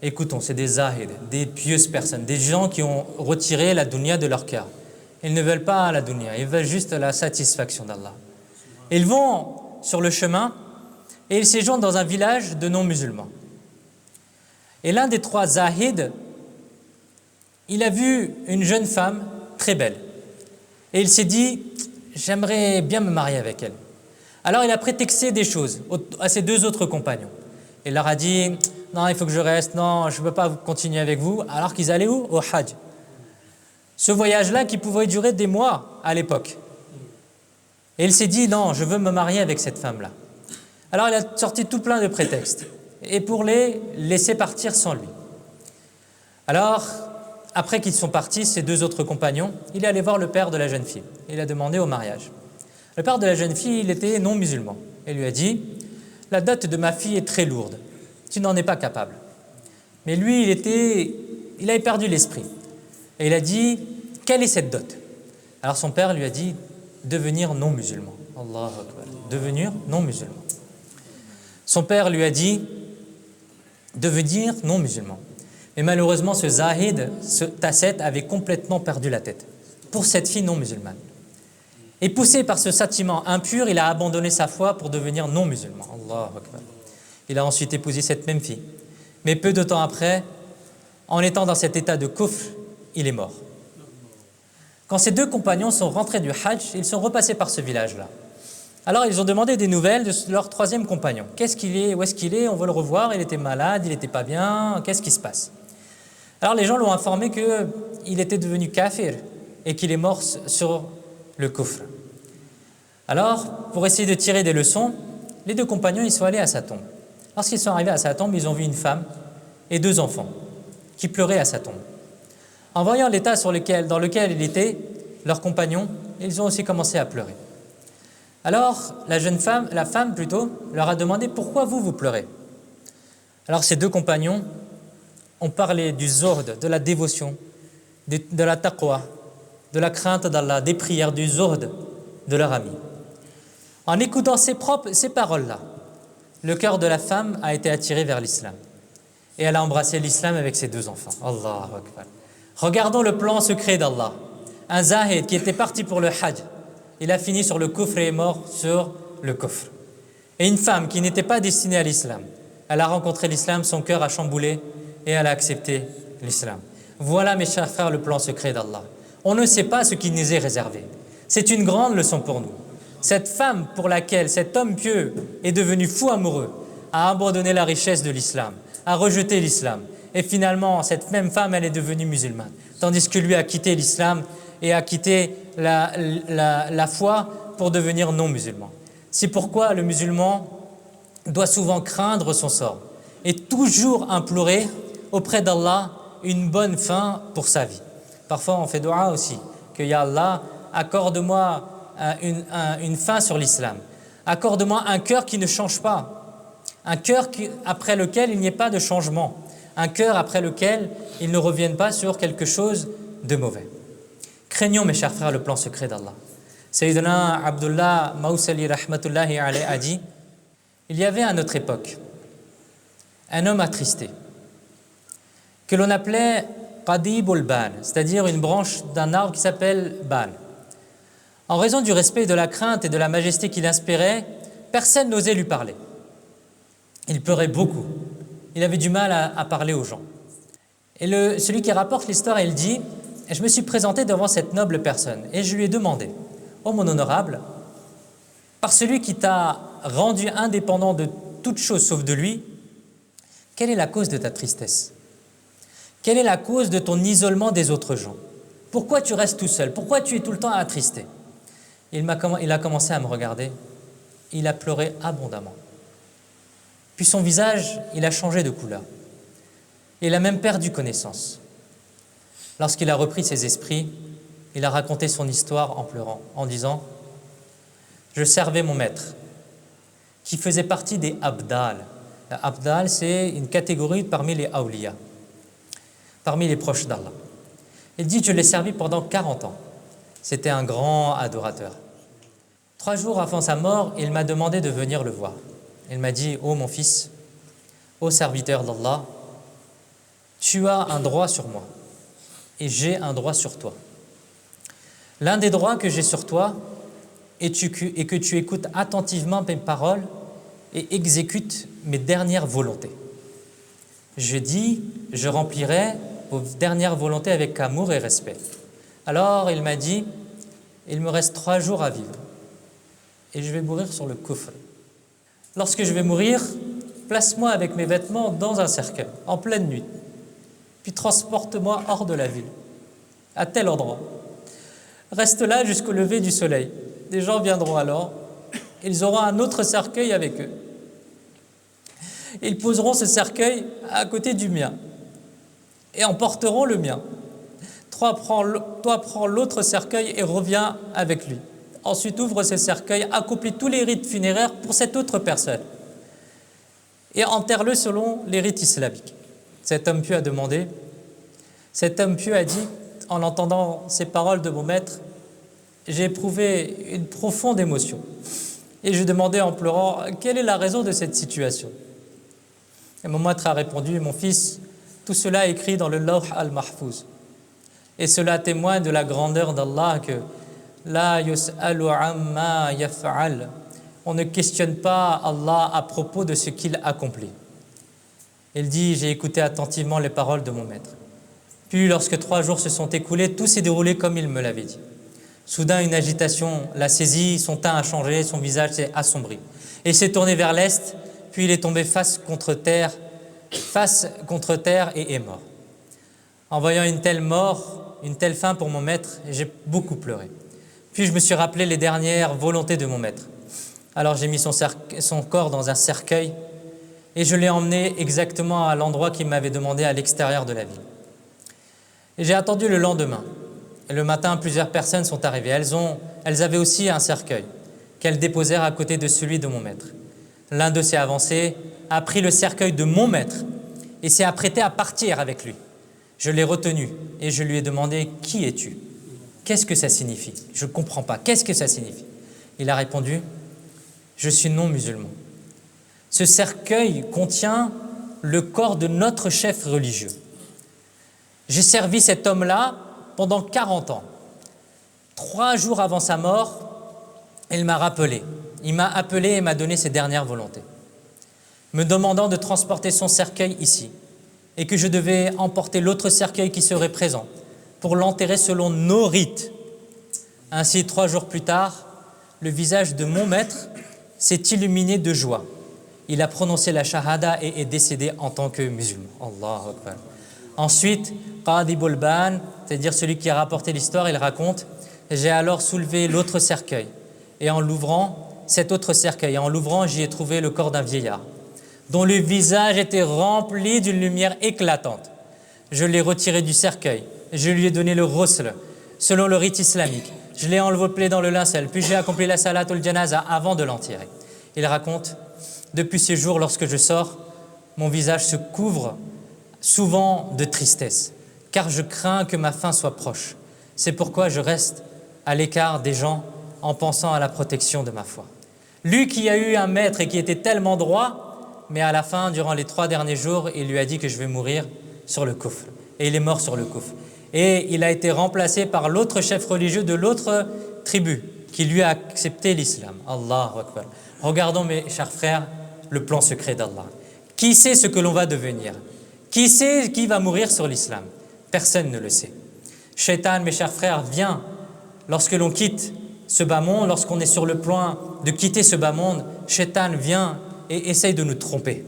Écoutons, c'est des zahids, des pieuses personnes, des gens qui ont retiré la dunya de leur cœur. Ils ne veulent pas la dunya, ils veulent juste la satisfaction d'Allah. Ils vont sur le chemin et ils séjournent dans un village de non-musulmans. Et l'un des 3 zahids, il a vu une jeune femme très belle. Et il s'est dit, j'aimerais bien me marier avec elle. Alors il a prétexté des choses à ses 2 autres compagnons. Il leur a dit, non, il faut que je reste, non, je ne peux pas continuer avec vous. Alors qu'ils allaient où? Au Hajj. Ce voyage-là qui pouvait durer des mois à l'époque. Et il s'est dit, non, je veux me marier avec cette femme-là. Alors il a sorti tout plein de prétextes, et pour les laisser partir sans lui. Alors, après qu'ils sont partis, ses 2 autres compagnons, il est allé voir le père de la jeune fille. Il a demandé au mariage. Le père de la jeune fille, il était non-musulman. Il lui a dit, la dot de ma fille est très lourde, tu n'en es pas capable. Mais lui, il avait perdu l'esprit. Et il a dit, quelle est cette dot? Alors son père lui a dit, devenir non-musulman. Allahu Akbar. Devenir non-musulman. Son père lui a dit, devenir non-musulman. Mais malheureusement, ce zahid, ce Tasset, avait complètement perdu la tête pour cette fille non-musulmane. Et poussé par ce sentiment impur, il a abandonné sa foi pour devenir non-musulman. Allahu Akbar. Il a ensuite épousé cette même fille. Mais peu de temps après, en étant dans cet état de kufr, il est mort. Quand ces 2 compagnons sont rentrés du Hajj, ils sont repassés par ce village-là. Alors ils ont demandé des nouvelles de leur 3e compagnon. Qu'est-ce qu'il est? Où est-ce qu'il est? On veut le revoir, il était malade, il n'était pas bien, qu'est-ce qui se passe? Alors les gens l'ont informé qu'il était devenu kafir et qu'il est mort sur le kufr. Alors, pour essayer de tirer des leçons, les 2 compagnons ils sont allés à sa tombe. Lorsqu'ils sont arrivés à sa tombe, ils ont vu une femme et 2 enfants qui pleuraient à sa tombe. En voyant l'état dans lequel il était, leurs compagnons, ils ont aussi commencé à pleurer. Alors, la femme plutôt, leur a demandé « Pourquoi vous pleurez ?» Alors, ces 2 compagnons ont parlé du zuhd, de la dévotion, de la taqwa, de la crainte d'Allah, des prières, du zuhd de leur ami. En écoutant ces paroles-là, le cœur de la femme a été attiré vers l'islam. Et elle a embrassé l'islam avec ses 2 enfants. Allahu Akbar. Regardons le plan secret d'Allah. Un zahid qui était parti pour le hajj, il a fini sur le kufr et est mort sur le kufr. Et une femme qui n'était pas destinée à l'islam, elle a rencontré l'islam, son cœur a chamboulé et elle a accepté l'islam. Voilà, mes chers frères, le plan secret d'Allah. On ne sait pas ce qui nous est réservé. C'est une grande leçon pour nous. Cette femme pour laquelle cet homme pieux est devenu fou amoureux a abandonné la richesse de l'islam, a rejeté l'islam. Et finalement, cette même femme, elle est devenue musulmane. Tandis que lui a quitté l'islam et a quitté la foi pour devenir non-musulman. C'est pourquoi le musulman doit souvent craindre son sort et toujours implorer auprès d'Allah une bonne fin pour sa vie. Parfois, on fait dua aussi, que Ya Allah, accorde-moi une fin sur l'islam. Accorde-moi un cœur qui ne change pas, un cœur après lequel il n'y ait pas de changement, un cœur après lequel il ne revienne pas sur quelque chose de mauvais. Craignons, mes chers frères, le plan secret d'Allah. Sayyidina Abdullah Mawsali rahmatullahi alayhi a dit Il y avait à notre époque un homme attristé que l'on appelait Qadib ul-Ban, c'est-à-dire une branche d'un arbre qui s'appelle Ban. En raison du respect, de la crainte et de la majesté qu'il inspirait, personne n'osait lui parler. Il pleurait beaucoup. Il avait du mal à parler aux gens. Et celui qui rapporte l'histoire, il dit « Je me suis présenté devant cette noble personne et je lui ai demandé « Oh mon honorable, par celui qui t'a rendu indépendant de toute chose sauf de lui, quelle est la cause de ta tristesse? Quelle est la cause de ton isolement des autres gens? Pourquoi tu restes tout seul? Pourquoi tu es tout le temps attristé ?» Il a commencé à me regarder. Il a pleuré abondamment. Puis son visage, il a changé de couleur. Il a même perdu connaissance. Lorsqu'il a repris ses esprits, il a raconté son histoire en pleurant, en disant « Je servais mon maître, qui faisait partie des Abdal. » Les Abdal, c'est une catégorie parmi les Awliya, parmi les proches d'Allah. Il dit « Je l'ai servi pendant 40 ans. » C'était un grand adorateur. 3 jours avant sa mort, il m'a demandé de venir le voir. Il m'a dit « Oh mon fils, ô serviteur d'Allah, tu as un droit sur moi et j'ai un droit sur toi. L'un des droits que j'ai sur toi est que tu écoutes attentivement mes paroles et exécutes mes dernières volontés. Je dis, je remplirai vos dernières volontés avec amour et respect. » Alors il m'a dit, il me reste 3 jours à vivre et je vais mourir sur le kufr. Lorsque je vais mourir, place-moi avec mes vêtements dans un cercueil, en pleine nuit, puis transporte-moi hors de la ville, à tel endroit. Reste là jusqu'au lever du soleil. Des gens viendront alors, ils auront un autre cercueil avec eux. Ils poseront ce cercueil à côté du mien et emporteront le mien. Toi, prends l'autre cercueil et reviens avec lui. Ensuite, ouvre ce cercueil, accomplis tous les rites funéraires pour cette autre personne et enterre-le selon les rites islamiques. Cet homme pieux a demandé, cet homme pieux a dit, en entendant ces paroles de mon maître, j'ai éprouvé une profonde émotion et je demandais en pleurant, quelle est la raison de cette situation? Et mon maître a répondu, mon fils, tout cela est écrit dans le Lawh al-Mahfouz. Et cela témoigne de la grandeur d'Allah que La yus'alu amma yaf'al. On ne questionne pas Allah à propos de ce qu'il accomplit. Il dit, j'ai écouté attentivement les paroles de mon maître. Puis lorsque 3 jours se sont écoulés, tout s'est déroulé comme il me l'avait dit. Soudain, une agitation l'a saisi, son teint a changé, son visage s'est assombri. Et il s'est tourné vers l'est, puis il est tombé face contre terre et est mort. En voyant une telle mort, une telle fin pour mon maître, j'ai beaucoup pleuré. Puis je me suis rappelé les dernières volontés de mon maître. Alors j'ai mis son corps dans un cercueil et je l'ai emmené exactement à l'endroit qu'il m'avait demandé à l'extérieur de la ville. Et j'ai attendu le lendemain. Et le matin, plusieurs personnes sont arrivées. Elles avaient aussi un cercueil qu'elles déposèrent à côté de celui de mon maître. L'un d'eux s'est avancé, a pris le cercueil de mon maître et s'est apprêté à partir avec lui. Je l'ai retenu et je lui ai demandé « Qui es-tu ? Qu'est-ce que ça signifie ? Je ne comprends pas. Qu'est-ce que ça signifie ?» Il a répondu « Je suis non-musulman. Ce cercueil contient le corps de notre chef religieux. J'ai servi cet homme-là pendant 40 ans. 3 jours avant sa mort, il m'a rappelé. Il m'a appelé et m'a donné ses dernières volontés, me demandant de transporter son cercueil ici et que je devais emporter l'autre cercueil qui serait présent pour l'enterrer selon nos rites. Ainsi, 3 jours plus tard, le visage de mon maître s'est illuminé de joie. Il a prononcé la shahada et est décédé en tant que musulman. Allahu Akbar. Ensuite, Qadib ul-Ban, c'est-à-dire celui qui a rapporté l'histoire, il raconte « J'ai alors soulevé l'autre cercueil et en l'ouvrant, cet autre cercueil, en l'ouvrant, j'y ai trouvé le corps d'un vieillard dont le visage était rempli d'une lumière éclatante. Je l'ai retiré du cercueil, je lui ai donné le ghusl, selon le rite islamique. Je l'ai enveloppé dans le linceul, puis j'ai accompli la salatul janaza avant de l'enterrer. » Il raconte « Depuis ce jour, lorsque je sors, mon visage se couvre souvent de tristesse, car je crains que ma fin soit proche. C'est pourquoi je reste à l'écart des gens en pensant à la protection de ma foi. » Lui qui a eu un maître et qui était tellement droit, mais à la fin, durant les 3 derniers jours, il lui a dit que je vais mourir sur le kufr. Et il est mort sur le kufr. Et il a été remplacé par l'autre chef religieux de l'autre tribu qui lui a accepté l'islam. Allahu Akbar. Regardons mes chers frères le plan secret d'Allah. Qui sait ce que l'on va devenir? Qui sait qui va mourir sur l'islam? Personne ne le sait. Shaitan, mes chers frères, vient lorsque l'on quitte ce bas monde, lorsqu'on est sur le point de quitter ce bas monde, Shaitan vient et essaye de nous tromper.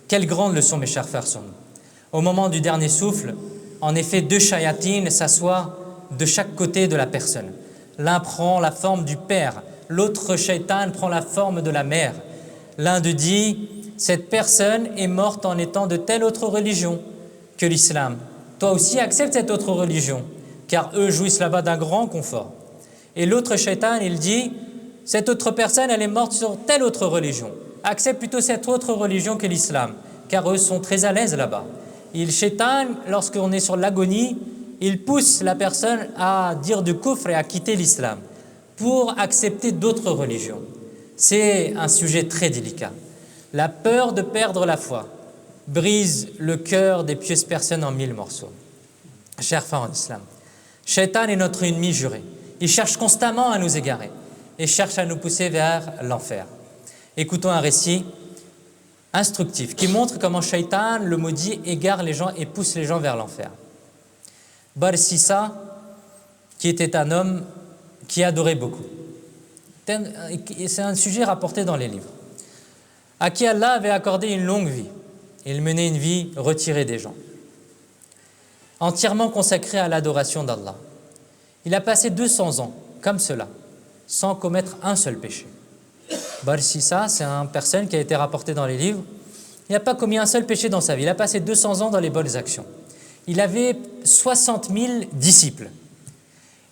Quelle grande leçon, mes chers frères, sont nous. Au moment du dernier souffle, en effet, 2 shayatines s'assoient de chaque côté de la personne. L'un prend la forme du père, l'autre shaitan prend la forme de la mère. L'un d'eux dit, cette personne est morte en étant de telle autre religion que l'islam. Toi aussi accepte cette autre religion, car eux jouissent là-bas d'un grand confort. Et l'autre shaitan, il dit, cette autre personne, elle est morte sur telle autre religion. Accepte plutôt cette autre religion que l'islam, car eux sont très à l'aise là-bas. Il shaitan, lorsqu'on est sur l'agonie, il pousse la personne à dire du kufr et à quitter l'islam pour accepter d'autres religions. C'est un sujet très délicat. La peur de perdre la foi brise le cœur des pieuses personnes en 1000 morceaux. Chers frères en islam, Shaitan est notre ennemi juré. Il cherche constamment à nous égarer et cherche à nous pousser vers l'enfer. Écoutons un récit instructif qui montre comment Shaitan, le maudit, égare les gens et pousse les gens vers l'enfer. Barsissa, qui était un homme qui adorait beaucoup. C'est un sujet rapporté dans les livres. À qui Allah avait accordé une longue vie. Il menait une vie retirée des gens, entièrement consacrée à l'adoration d'Allah. Il a passé 200 ans, comme cela, sans commettre un seul péché. Barsissa, c'est une personne qui a été rapportée dans les livres. Il n'a pas commis un seul péché dans sa vie. Il a passé 200 ans dans les bonnes actions. Il avait 60 000 disciples.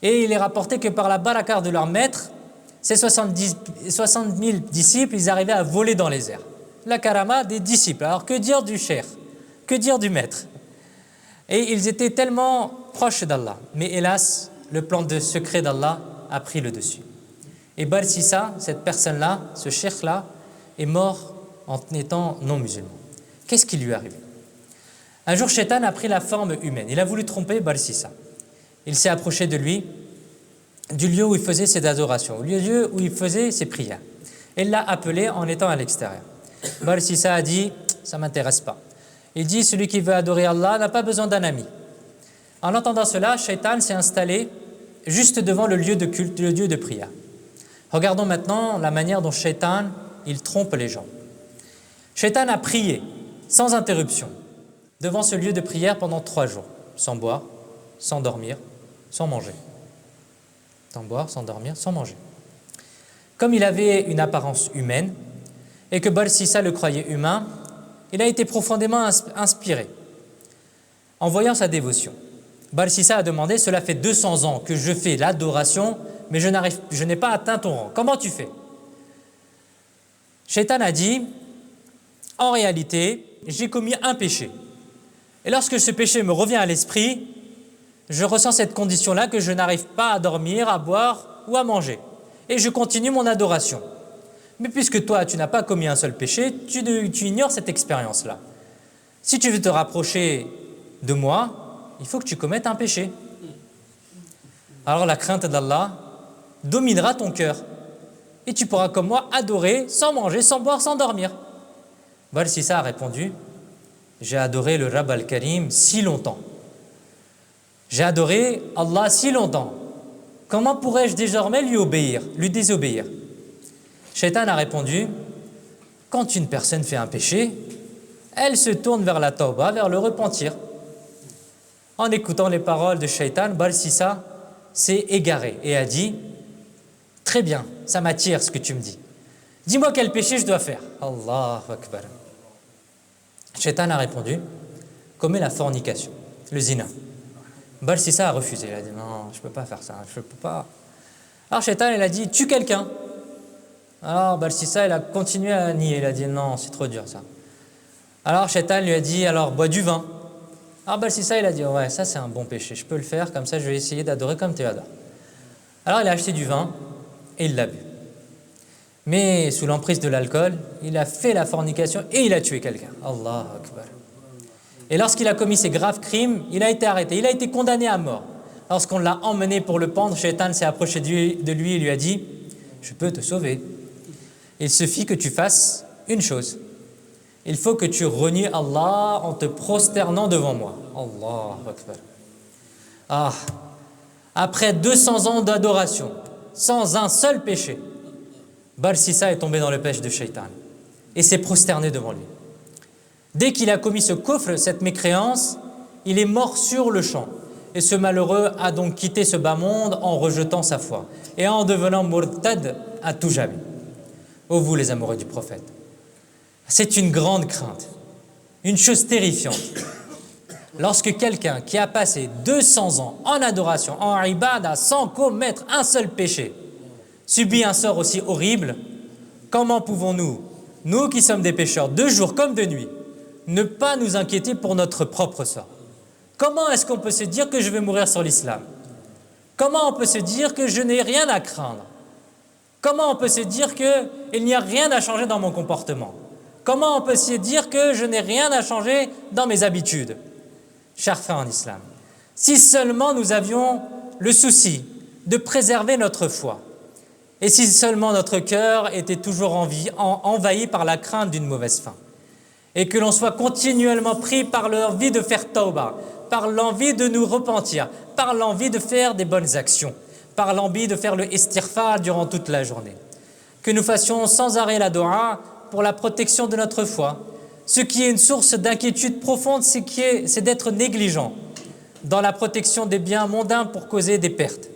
Et il est rapporté que par la barakah de leur maître, ces 60 000 disciples, ils arrivaient à voler dans les airs. La karama des disciples. Alors que dire du cheikh? Que dire du maître? Et ils étaient tellement proches d'Allah. Mais hélas, le plan de secret d'Allah a pris le dessus. Et Barsissa, cette personne-là, ce cheikh-là, est mort en étant non musulman. Qu'est-ce qui lui est arrivé? Un jour, Shaitan a pris la forme humaine. Il a voulu tromper Barsissa. Il s'est approché de lui, du lieu où il faisait ses adorations, du lieu où il faisait ses prières. Il l'a appelé en étant à l'extérieur. Barsissa a dit, ça ne m'intéresse pas. Il dit, celui qui veut adorer Allah n'a pas besoin d'un ami. En entendant cela, Shaitan s'est installé juste devant le lieu de culte, le lieu de prière. Regardons maintenant la manière dont Shaitan, il trompe les gens. Shaitan a prié sans interruption devant ce lieu de prière pendant 3 jours, sans boire, sans dormir, sans manger. Sans boire, sans dormir, sans manger. Comme il avait une apparence humaine et que Barsissa le croyait humain, il a été profondément inspiré en voyant sa dévotion. Barsissa a demandé, cela fait 200 ans que je fais l'adoration, mais je n'ai pas atteint ton rang. Comment tu fais? Shaitan a dit, en réalité, j'ai commis un péché. Et lorsque ce péché me revient à l'esprit, je ressens cette condition-là que je n'arrive pas à dormir, à boire ou à manger. Et je continue mon adoration. Mais puisque toi, tu n'as pas commis un seul péché, tu ignores cette expérience-là. Si tu veux te rapprocher de moi, il faut que tu commettes un péché. Alors la crainte d'Allah dominera ton cœur. Et tu pourras comme moi adorer sans manger, sans boire, sans dormir. Barsissa a répondu, j'ai adoré le Rabb al-Karim si longtemps. J'ai adoré Allah si longtemps. Comment pourrais-je désormais lui désobéir? Shaitan a répondu, quand une personne fait un péché, elle se tourne vers la tawba, vers le repentir. En écoutant les paroles de Shaitan, Barsissa s'est égaré et a dit, très bien, ça m'attire ce que tu me dis. Dis-moi quel péché je dois faire. Allahu Akbar. Shaitan a répondu, commets la fornication, le zina. Barsissa a refusé, il a dit, non, je ne peux pas faire ça, je ne peux pas. Alors Shaitan, il a dit, tue quelqu'un. Alors Barsissa, il a continué à nier, il a dit, non, c'est trop dur ça. Alors Shaitan lui a dit, alors bois du vin. Alors Barsissa, il a dit, ouais, ça c'est un bon péché, je peux le faire, comme ça je vais essayer d'adorer comme tu adores. Alors il a acheté du vin et il l'a bu. Mais sous l'emprise de l'alcool, il a fait la fornication et il a tué quelqu'un. Allahu Akbar. Et lorsqu'il a commis ces graves crimes, il a été arrêté, il a été condamné à mort. Lorsqu'on l'a emmené pour le pendre, Shaitan s'est approché de lui et lui a dit « Je peux te sauver. Il suffit que tu fasses une chose. Il faut que tu renies Allah en te prosternant devant moi. » Allahu Akbar. Ah, après 200 ans d'adoration, sans un seul péché, Barsissa est tombé dans le piège de Shaitan et s'est prosterné devant lui. Dès qu'il a commis ce kufr, cette mécréance, il est mort sur le champ. Et ce malheureux a donc quitté ce bas monde en rejetant sa foi et en devenant murtad à tout jamais. Ô vous les amoureux du prophète, c'est une grande crainte, une chose terrifiante. Lorsque quelqu'un qui a passé 200 ans en adoration, en ibada, sans commettre un seul péché, subit un sort aussi horrible, comment pouvons-nous, nous qui sommes des pécheurs, de jour comme de nuit, ne pas nous inquiéter pour notre propre sort? Comment est-ce qu'on peut se dire que je vais mourir sur l'islam? Comment on peut se dire que je n'ai rien à craindre? Comment on peut se dire qu'il n'y a rien à changer dans mon comportement? Comment on peut se dire que je n'ai rien à changer dans mes habitudes? Chers frères en islam, si seulement nous avions le souci de préserver notre foi, et si seulement notre cœur était toujours envahi par la crainte d'une mauvaise fin, et que l'on soit continuellement pris par l'envie de faire tauba, par l'envie de nous repentir, par l'envie de faire des bonnes actions, par l'envie de faire le istighfar durant toute la journée. Que nous fassions sans arrêt la dua pour la protection de notre foi. Ce qui est une source d'inquiétude profonde, c'est d'être négligent dans la protection des biens mondains pour causer des pertes.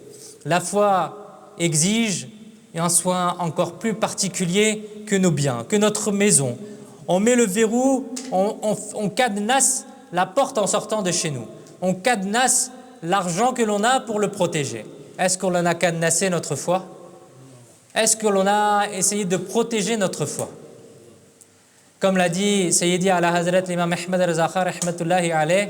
La foi exige un soin encore plus particulier que nos biens, que notre maison. On met le verrou, on cadenasse la porte en sortant de chez nous. On cadenasse l'argent que l'on a pour le protéger. Est-ce qu'on en a cadenassé notre foi? Est-ce que l'on a essayé de protéger notre foi? Comme l'a dit Sayyidi ala Hazrat l'imam Ahmad al-Zakhar rahmatullahi alayh,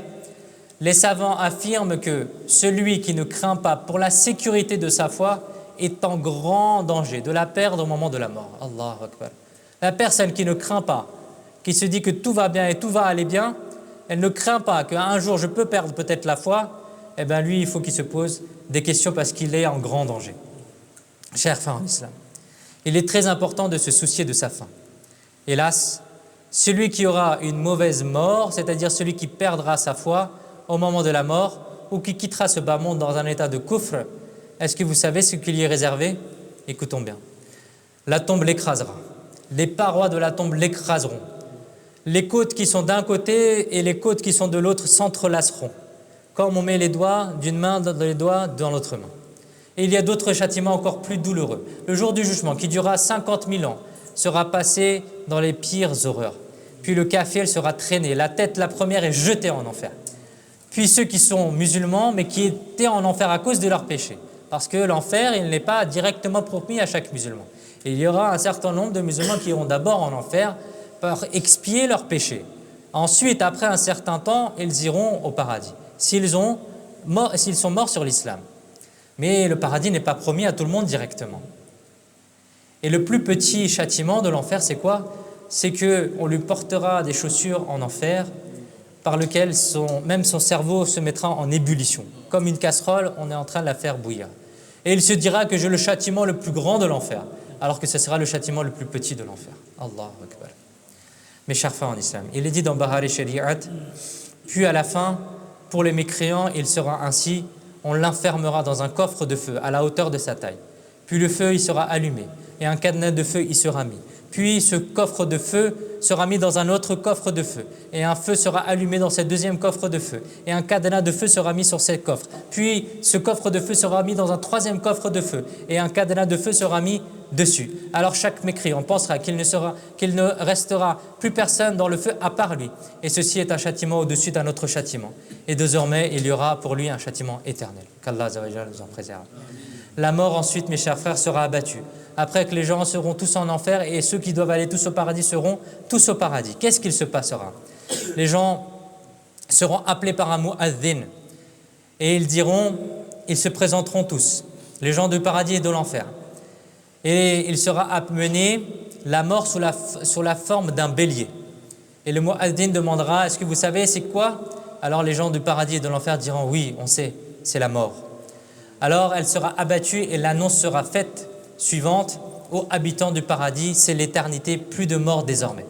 les savants affirment que celui qui ne craint pas pour la sécurité de sa foi est en grand danger de la perdre au moment de la mort. Allahu Akbar. La personne qui ne craint pas, qui se dit que tout va bien et tout va aller bien, elle ne craint pas qu'un jour je peux perdre peut-être la foi, eh bien lui il faut qu'il se pose des questions parce qu'il est en grand danger. Chers frères en islam, il est très important de se soucier de sa fin. Hélas, celui qui aura une mauvaise mort, c'est-à-dire celui qui perdra sa foi au moment de la mort ou qui quittera ce bas monde dans un état de kufr, est-ce que vous savez ce qui lui est réservé? Écoutons bien. La tombe l'écrasera. Les parois de la tombe l'écraseront. Les côtes qui sont d'un côté et les côtes qui sont de l'autre s'entrelaceront, comme on met les doigts d'une main dans les doigts dans l'autre main. Et il y a d'autres châtiments encore plus douloureux. Le jour du jugement, qui durera 50 000 ans, sera passé dans les pires horreurs. Puis le kafir sera traîné, la tête la première est jetée en enfer. Puis ceux qui sont musulmans, mais qui étaient en enfer à cause de leurs péchés. Parce que l'enfer, il n'est pas directement promis à chaque musulman. Et il y aura un certain nombre de musulmans qui iront d'abord en enfer pour expier leurs péchés. Ensuite, après un certain temps, ils iront au paradis, s'ils sont morts sur l'islam. Mais le paradis n'est pas promis à tout le monde directement. Et le plus petit châtiment de l'enfer, c'est quoi? C'est qu'on lui portera des chaussures en enfer par lesquelles même son cerveau se mettra en ébullition. Comme une casserole, on est en train de la faire bouillir. Et il se dira que j'ai le châtiment le plus grand de l'enfer, alors que ce sera le châtiment le plus petit de l'enfer. Allahu Akbar. Mes chers frères en islam, il est dit dans Bahar al-Shari'at, puis à la fin, pour les mécréants, il sera ainsi, on l'enfermera dans un coffre de feu à la hauteur de sa taille. Puis le feu, il sera allumé et un cadenas de feu, il sera mis. Puis ce coffre de feu sera mis dans un autre coffre de feu et un feu sera allumé dans ce deuxième coffre de feu et un cadenas de feu sera mis sur ce coffre. Puis ce coffre de feu sera mis dans un troisième coffre de feu et un cadenas de feu sera mis dessus. Alors chaque mécréant pensera qu'il ne restera plus personne dans le feu à part lui. Et ceci est un châtiment au-dessus d'un autre châtiment. Et désormais, il y aura pour lui un châtiment éternel. Qu'Allah Azza wa Jalla nous en préserve. La mort ensuite, mes chers frères, sera abattue. Après que les gens seront tous en enfer et ceux qui doivent aller tous au paradis seront tous au paradis. Qu'est-ce qu'il se passera? Les gens seront appelés par un mu'adhin et ils se présenteront tous, les gens du paradis et de l'enfer. Et il sera amené la mort sous la forme d'un bélier. Et le mu'adhin demandera, est-ce que vous savez c'est quoi? Alors les gens du paradis et de l'enfer diront, oui, on sait, c'est la mort. Alors elle sera abattue et l'annonce sera faite suivante, ô habitants du paradis, c'est l'éternité, plus de mort désormais.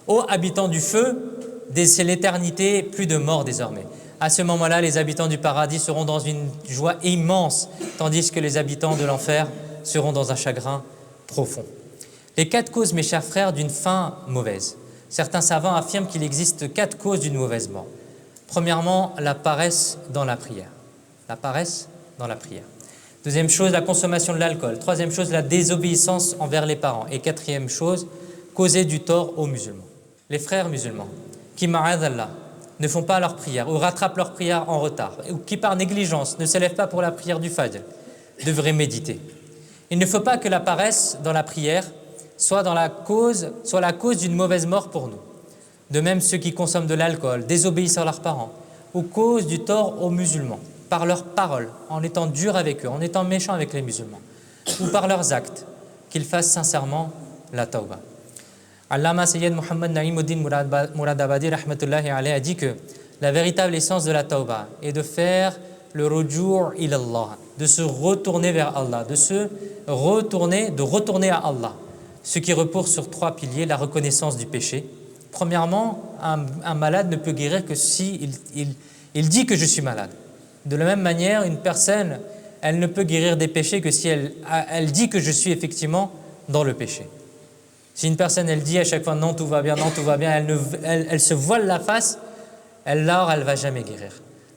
Ô habitants du feu, c'est l'éternité, plus de mort désormais. À ce moment-là, les habitants du paradis seront dans une joie immense, tandis que les habitants de l'enfer seront dans un chagrin profond. Les 4 causes, mes chers frères, d'une fin mauvaise. Certains savants affirment qu'il existe 4 causes d'une mauvaise mort. Premièrement, la paresse dans la prière. La paresse dans la prière. Deuxième chose, la consommation de l'alcool. Troisième chose, la désobéissance envers les parents. Et quatrième chose, causer du tort aux musulmans. Les frères musulmans qui, ma'adallah, ne font pas leur prière ou rattrapent leur prière en retard ou qui par négligence ne s'élèvent pas pour la prière du Fajr, devraient méditer. Il ne faut pas que la paresse dans la prière soit la cause d'une mauvaise mort pour nous. De même, ceux qui consomment de l'alcool, désobéissent à leurs parents ou causent du tort aux musulmans par leurs paroles, en étant durs avec eux, en étant méchants avec les musulmans, ou par leurs actes, qu'ils fassent sincèrement la tawbah. Allama Sayyid Muhammad Na'imuddin Muradabadi rahmatullahi alayhi a dit que la véritable essence de la tawbah est de faire le rujou' ilallah, de se retourner vers Allah, de retourner à Allah, ce qui repose sur 3 piliers, la reconnaissance du péché. Premièrement, un malade ne peut guérir que si il dit que je suis malade. De la même manière, une personne, elle ne peut guérir des péchés que si elle dit que je suis effectivement dans le péché. Si une personne, elle dit à chaque fois non, tout va bien, elle se voile la face, elle ne va jamais guérir.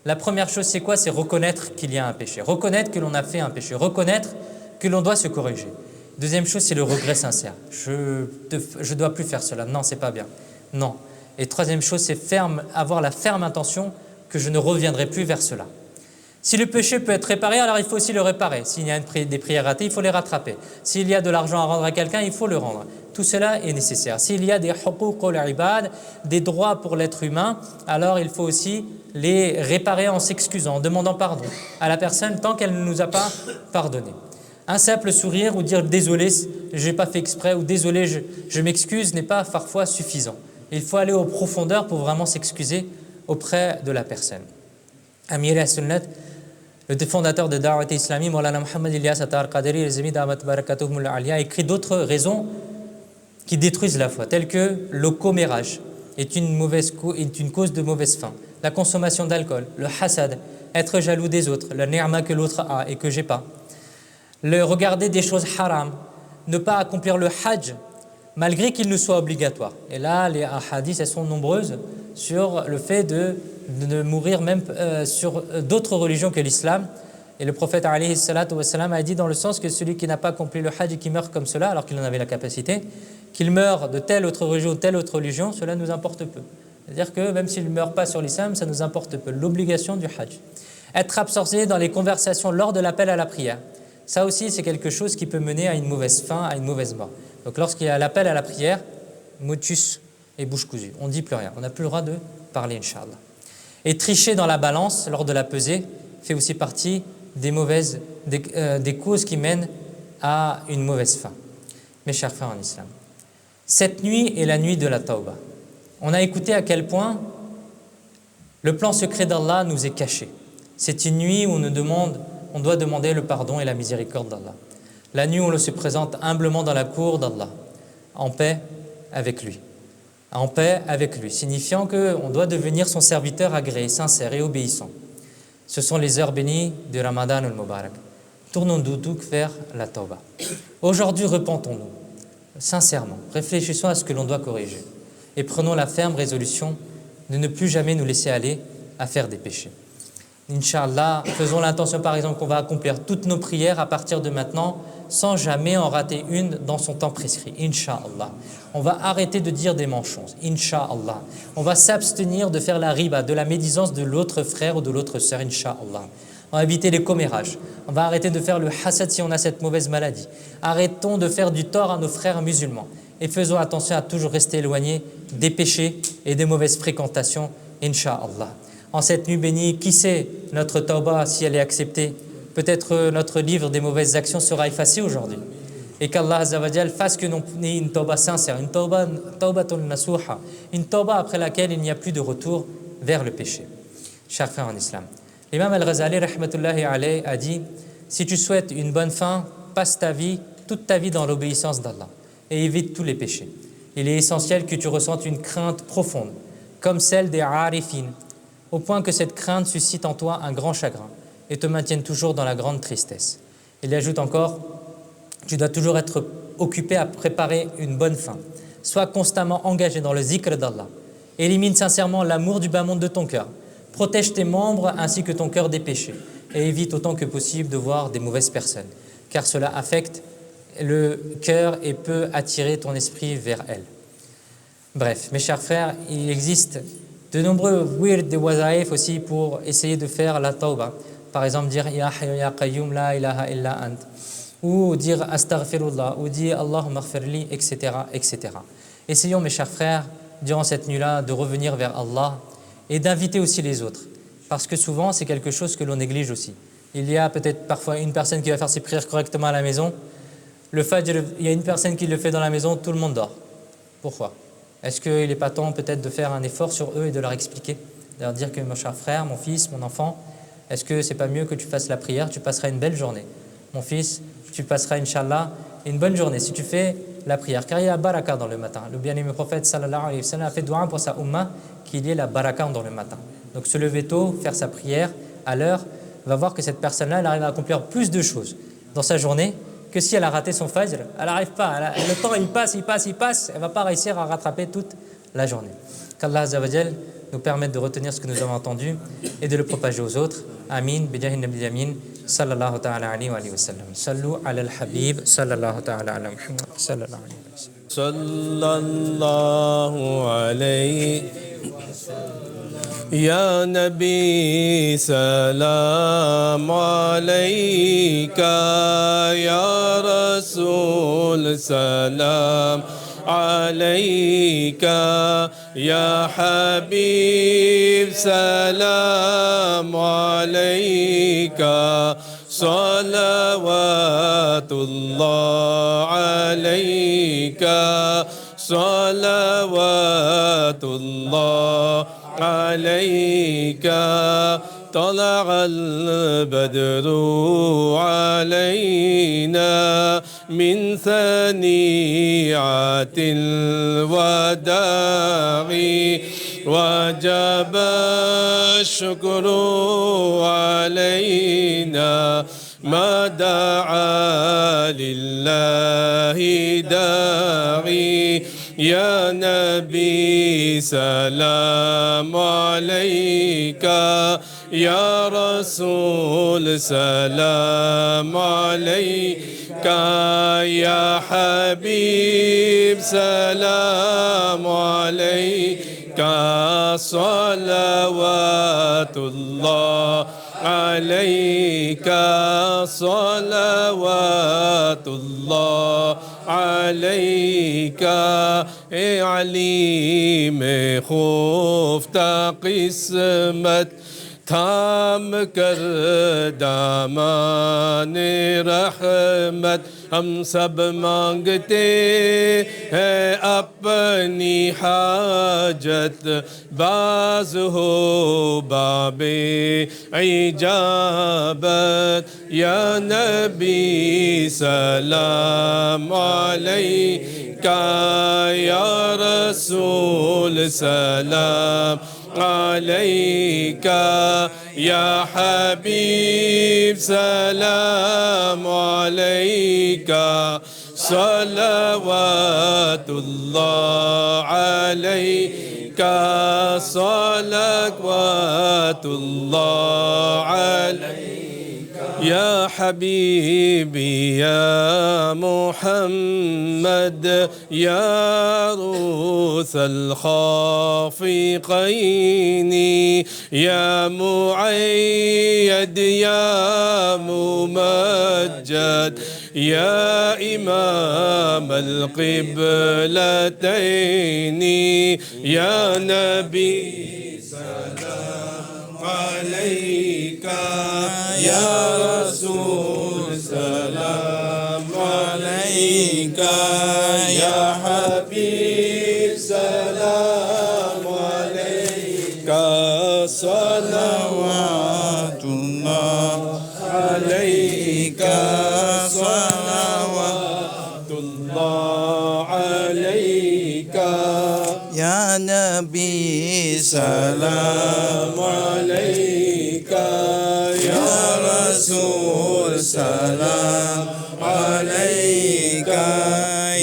La première chose, c'est quoi? C'est reconnaître qu'il y a un péché, reconnaître que l'on a fait un péché, reconnaître que l'on doit se corriger. Deuxième chose, c'est le regret sincère. Je ne dois plus faire cela, non, c'est pas bien, non. Et troisième chose, c'est avoir la ferme intention que je ne reviendrai plus vers cela. Si le péché peut être réparé, alors il faut aussi le réparer. S'il y a des prières ratées, il faut les rattraper. S'il y a de l'argent à rendre à quelqu'un, il faut le rendre. Tout cela est nécessaire. S'il y a des huquq al-ibad, des droits pour l'être humain, alors il faut aussi les réparer en s'excusant, en demandant pardon à la personne tant qu'elle ne nous a pas pardonné. Un simple sourire ou dire désolé, je n'ai pas fait exprès ou désolé, je m'excuse n'est pas parfois suffisant. Il faut aller aux profondeurs pour vraiment s'excuser auprès de la personne. Amir al-Sunnat, le fondateur de Da'wat Islami, Maulana Muhammad Ilyas Attar Qadiri, a écrit d'autres raisons qui détruisent la foi, telles que le commérage est une cause de mauvaise fin, la consommation d'alcool, le hasad, être jaloux des autres, la ni'ma que l'autre a et que j'ai pas, le regarder des choses haram, ne pas accomplir le hajj malgré qu'il nous soit obligatoire. Et là, les hadiths, elles sont nombreuses sur le fait de mourir même sur d'autres religions que l'islam. Et le prophète alayhi salatu wassalam a dit dans le sens que celui qui n'a pas accompli le hajj et qui meurt comme cela, alors qu'il en avait la capacité, qu'il meurt de telle autre religion ou telle autre religion, cela nous importe peu. C'est-à-dire que même s'il ne meurt pas sur l'islam, ça nous importe peu. L'obligation du hajj. Être absorbé dans les conversations lors de l'appel à la prière. Ça aussi, c'est quelque chose qui peut mener à une mauvaise fin, à une mauvaise mort. Donc lorsqu'il y a l'appel à la prière, motus et bouche cousue, on ne dit plus rien, on n'a plus le droit de parler, Inch'Allah. Et tricher dans la balance lors de la pesée fait aussi partie des causes qui mènent à une mauvaise fin. Mes chers frères en islam, cette nuit est la nuit de la tawbah. On a écouté à quel point le plan secret d'Allah nous est caché. C'est une nuit où on doit demander le pardon et la miséricorde d'Allah. La nuit où on se présente humblement dans la cour d'Allah, en paix avec lui. En paix avec lui, signifiant qu'on doit devenir son serviteur agréé, sincère et obéissant. Ce sont les heures bénies de Ramadan al-Mubarak. Tournons-nous donc vers la tawbah. Aujourd'hui, repentons-nous, sincèrement, réfléchissons à ce que l'on doit corriger et prenons la ferme résolution de ne plus jamais nous laisser aller à faire des péchés. Inch'Allah, faisons l'intention par exemple qu'on va accomplir toutes nos prières à partir de maintenant sans jamais en rater une dans son temps prescrit. Inch'Allah. On va arrêter de dire des mensonges. Inch'Allah. On va s'abstenir de faire la riba, de la médisance de l'autre frère ou de l'autre sœur. Inch'Allah. On va éviter les commérages. On va arrêter de faire le hasad si on a cette mauvaise maladie. Arrêtons de faire du tort à nos frères musulmans. Et faisons attention à toujours rester éloignés des péchés et des mauvaises fréquentations. Inch'Allah. En cette nuit bénie, qui sait notre tawbah si elle est acceptée? Peut-être notre livre des mauvaises actions sera effacé aujourd'hui. et qu'Allah Azza wa Jal fasse que l'on ait une tauba sincère, une taubatun nasuha, une tauba après laquelle il n'y a plus de retour vers le péché. Chers frères en islam, l'imam Al-Ghazali rahmatullahi alayhi a dit: si tu souhaites une bonne fin, passe toute ta vie dans l'obéissance d'Allah et évite tous les péchés. Il est essentiel que tu ressentes une crainte profonde, comme celle des arifin, au point que cette crainte suscite en toi un grand chagrin et te maintienne toujours dans la grande tristesse. Il ajoute encore: tu dois toujours être occupé à préparer une bonne fin. Sois constamment engagé dans le zikr d'Allah. Élimine sincèrement l'amour du bas monde de ton cœur. Protège tes membres ainsi que ton cœur des péchés. Et évite autant que possible de voir des mauvaises personnes, car cela affecte le cœur et peut attirer ton esprit vers elles. Bref, mes chers frères, il existe de nombreux wird et wazaïf aussi pour essayer de faire la tauba. Par exemple, dire Ya Hayyu Ya Qayyum La ilaha illa ant, ou dire Astaghfirullah, ou dire Allahumma ighfirli, etc., etc. Essayons, mes chers frères, durant cette nuit-là, de revenir vers Allah et d'inviter aussi les autres. Parce que souvent, c'est quelque chose que l'on néglige aussi. Il y a peut-être parfois une personne qui va faire ses prières correctement à la maison. Le Fajr, il y a une personne qui le fait dans la maison, tout le monde dort. Pourquoi? Est-ce qu'il n'est pas temps peut-être de faire un effort sur eux et de leur expliquer, de leur dire que mon cher frère, mon fils, mon enfant, est-ce que c'est pas mieux que tu fasses la prière, tu passeras une belle journée. Mon fils, tu passeras, Inch'Allah, une bonne journée si tu fais la prière. Car il y a baraka dans le matin. Le bien-aimé prophète sallallahu alayhi wa sallam a fait dua pour sa umma qu'il y ait la baraka dans le matin. Donc se lever tôt, faire sa prière à l'heure, va voir que cette personne-là, elle arrive à accomplir plus de choses dans sa journée que si elle a raté son fajr. Elle n'arrive pas, le temps il passe, elle ne va pas réussir à rattraper toute la journée. Qu'Allah Azza wa Jal nous permette de retenir ce que nous avons entendu et de le propager aux autres. Amin, bijahi nabil yamin, sallallahu ta'ala alayhi wa sallam. Sallu ala al-habib, sallallahu ta'ala ala Muhammad, sallallahu alayhi wa sallam. Sallallahu alayhi Ya Nabi, salam alayka, Ya Rasul, salam alayka, Ya Habib, salam alayka, salawatullah alayka, salawatullah عليك طلع البدر علينا من ثنيعات الوداع وجب الشكر علينا ما دعا لله داعي يا نبي سلام عليك يا رسول سلام عليك يا حبيب سلام عليك صلوات الله عليك صلوات الله عليك اے علیم خفت قسمت تھام کر دامان رحمت ہم سب مانگتے ہیں اپنی حاجت باز ہو باب اجابت یا نبی سلام علیکہ یا رسول سلام عليك يا حبيب سلام عليك صلوات الله عليك صلوات الله عليك يا حبيبي يا محمد يا روث الخافقين يا مؤيد يا ممجد يا إمام القبلتين يا نبي سلام عليك يا رسول سلام عليك عليك صلوات الله عليك يا نبي سلام عليك يا رسول سلام عليك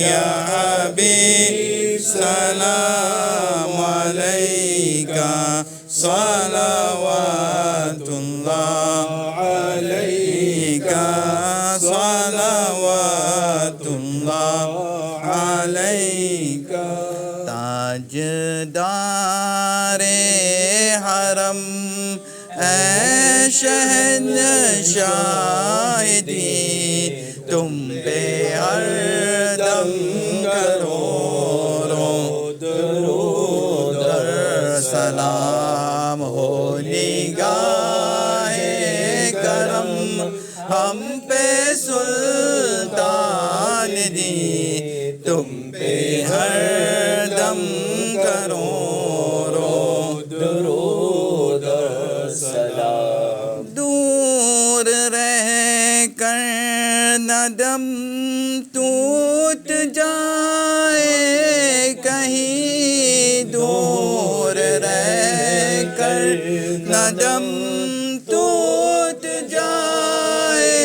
يا حبيب سلام عليك صلوات الله عليك صلوات الله عليك تاجدار حرم اے شہنشاہی تم پہ ہر دم کروڑوں درود در سلام ہو نگاہ کرم ہم پہ سلطان دی تم پہ ہر دم کروڑوں درود در سلام دور رہ کر نہ دم ٹوٹ جائے کہیں دور رہ کر نہ دم ٹوٹ جائے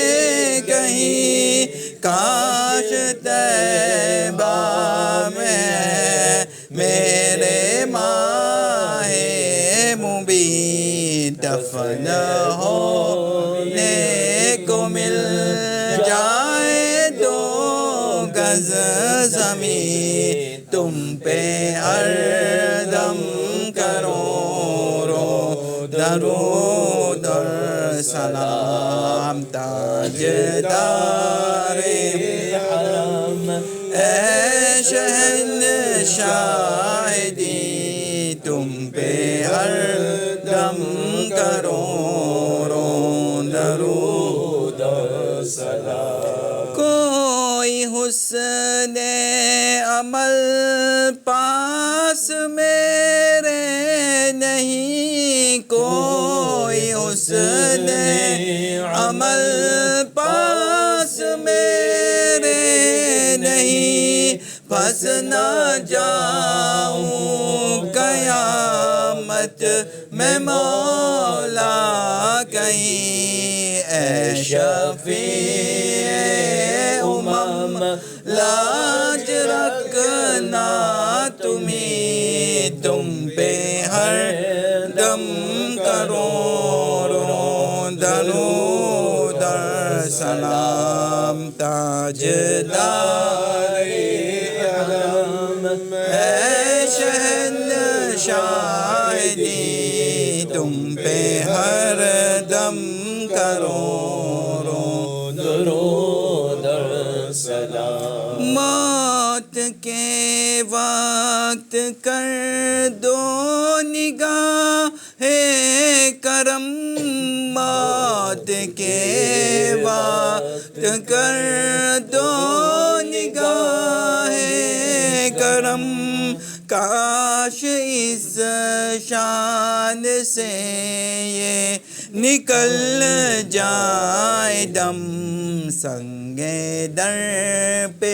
کہیں کاش طیبہ میں میرے ماہ مبین دفن ہونے کو مل جائے دو گز زمین تم پہ ہر دم کروڑوں درود اور سلام تاجدار حرم اے شہنشاہ دی تم پہ ہر دم کروڑوں درود اور سلام کوئی حسن عمل پاس میرے نہیں کوئی حسن عمل پاس میرے نہیں پھنس نہ جاؤں قیامت میں مولا کہیں اے شفیع امم لاج رکھنا تمہیں تم پہ ہر دم کروڑوں درود اور سلام تاجدار حرم اے شہنشاہ دی تم پہ ہر دم کروڑوں درود اور سلام موت کے وقت کر دو نگاہ کرم موت کے وقت کر دو نگاہ کرم کاش اس شان سے یہ نکل جائے دم سنگ در پہ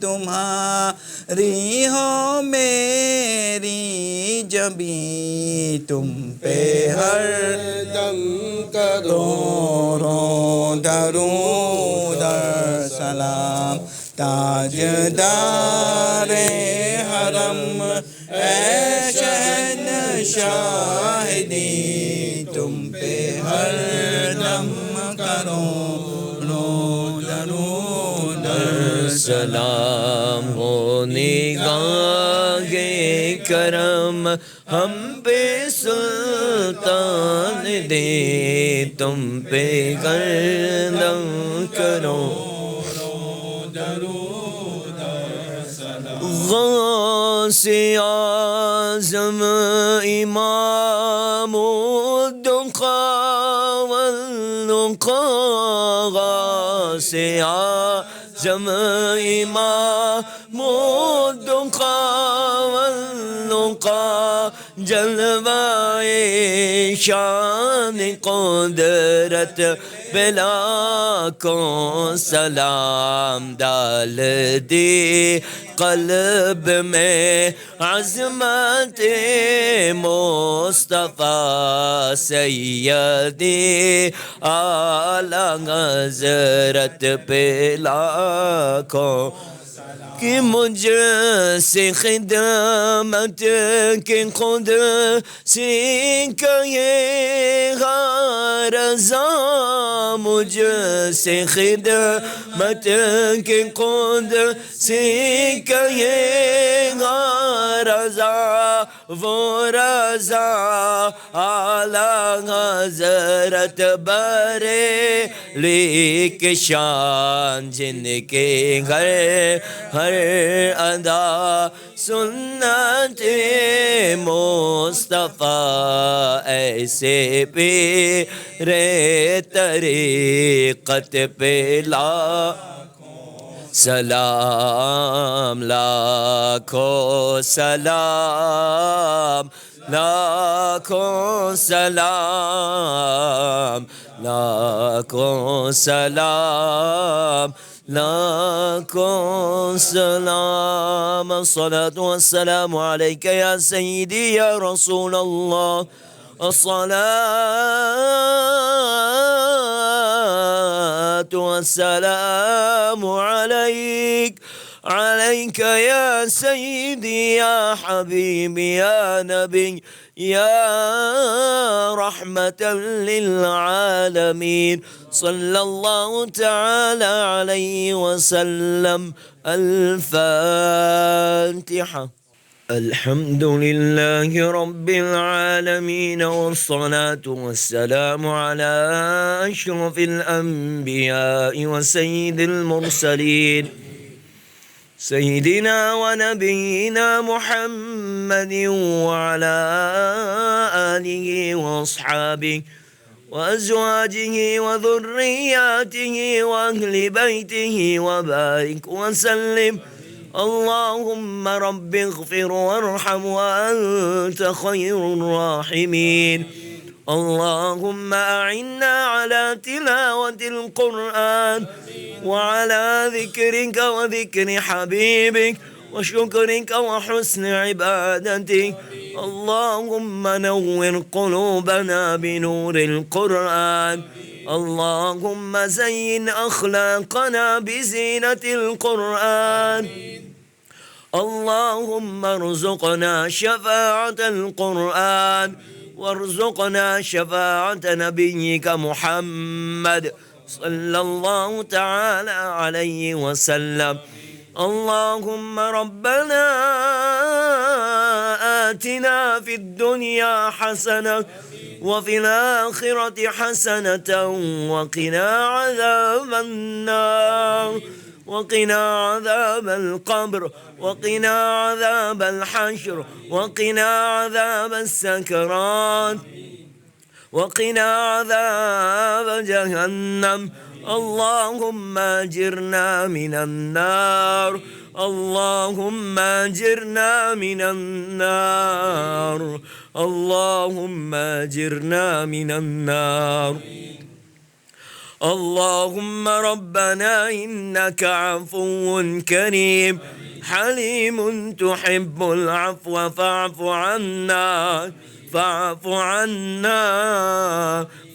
تمہاری ہو میری جبیں تم پہ ہر دم کروڑوں درود اور سلام تاجدار حرم اے شہنشاہ دی تم پہ ہر دم کروڑوں درود اور سلام ہو نگاہ کرم ہم پہ سلطان دے تم پہ گردم کرو غوث اعظم امام الدقا والنقا غوث اعظم امام الدقا والنقا का जलवाए शान कुदरत पे लाखों सलाम डाल दे क़ल्ब में अज़मत मुस्तफ़ा सैयदी आला हज़रत पे लाखों कि मुझसे खिदमत के खुद से कहेगा रज़ा मुझसे खिदमत के खुद से कहेगा रज़ा वो रज़ा आला हज़रत बरेली के शान जिनके घर हर अदा सुन्नत मुस्तफ़ा ऐसे पे रे तरीक़त पे ला सलाम लाखों सलाम लाखों सलाम लाखों सलाम लाखों सलाम अस्सलातु वस्सलामु अलैका या सय्यदी या रसूल अल्लाह अस्सलातु वस्सलामु अलैक عليك يا سيدي يا حبيبي يا نبي يا رحمة للعالمين صلى الله تعالى عليه وسلم الفاتحة الحمد لله رب العالمين والصلاة والسلام على أشرف الأنبياء وسيد المرسلين سيدنا ونبينا محمد وعلى آله وأصحابه وأزواجه وذرياته وأهل بيته وبارك وسلم اللهم رب اغفر وارحم وأنت خير الراحمين اللهم أعنا على تلاوة القرآن وعلى ذكرك وذكر حبيبك وشكرك وحسن عبادتك اللهم نور قلوبنا بنور القرآن اللهم زين أخلاقنا بزينة القرآن اللهم ارزقنا شفاعة القرآن وارزقنا شفاعة نبيك محمد صلى الله تعالى عليه وسلم اللهم ربنا آتنا في الدنيا حسنة وفي الآخرة حسنة وقنا عذاب النار وقنا عذاب القبر وقنا عذاب الحشر وقنا عذاب السكرات وقنا عذاب جهنم اللهم اجرنا من النار اللهم اجرنا من النار اللهم اجرنا من النار اللهم ربنا إنك عفو كريم حليم تحب العفو فاعف عنا فاعف عنا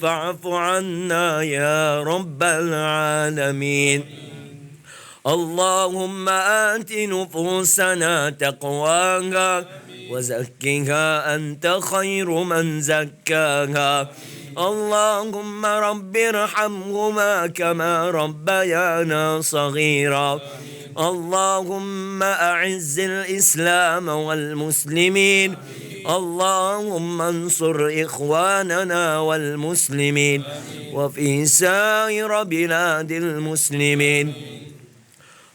فاعف عنا يا رب العالمين اللهم آت نفوسنا تقواها وزكها أنت خير من زكاها اللهم رب ارحمهما كما ربيانا صغيرا اللهم أعز الإسلام والمسلمين اللهم انصر إخواننا والمسلمين وفي سائر بلاد المسلمين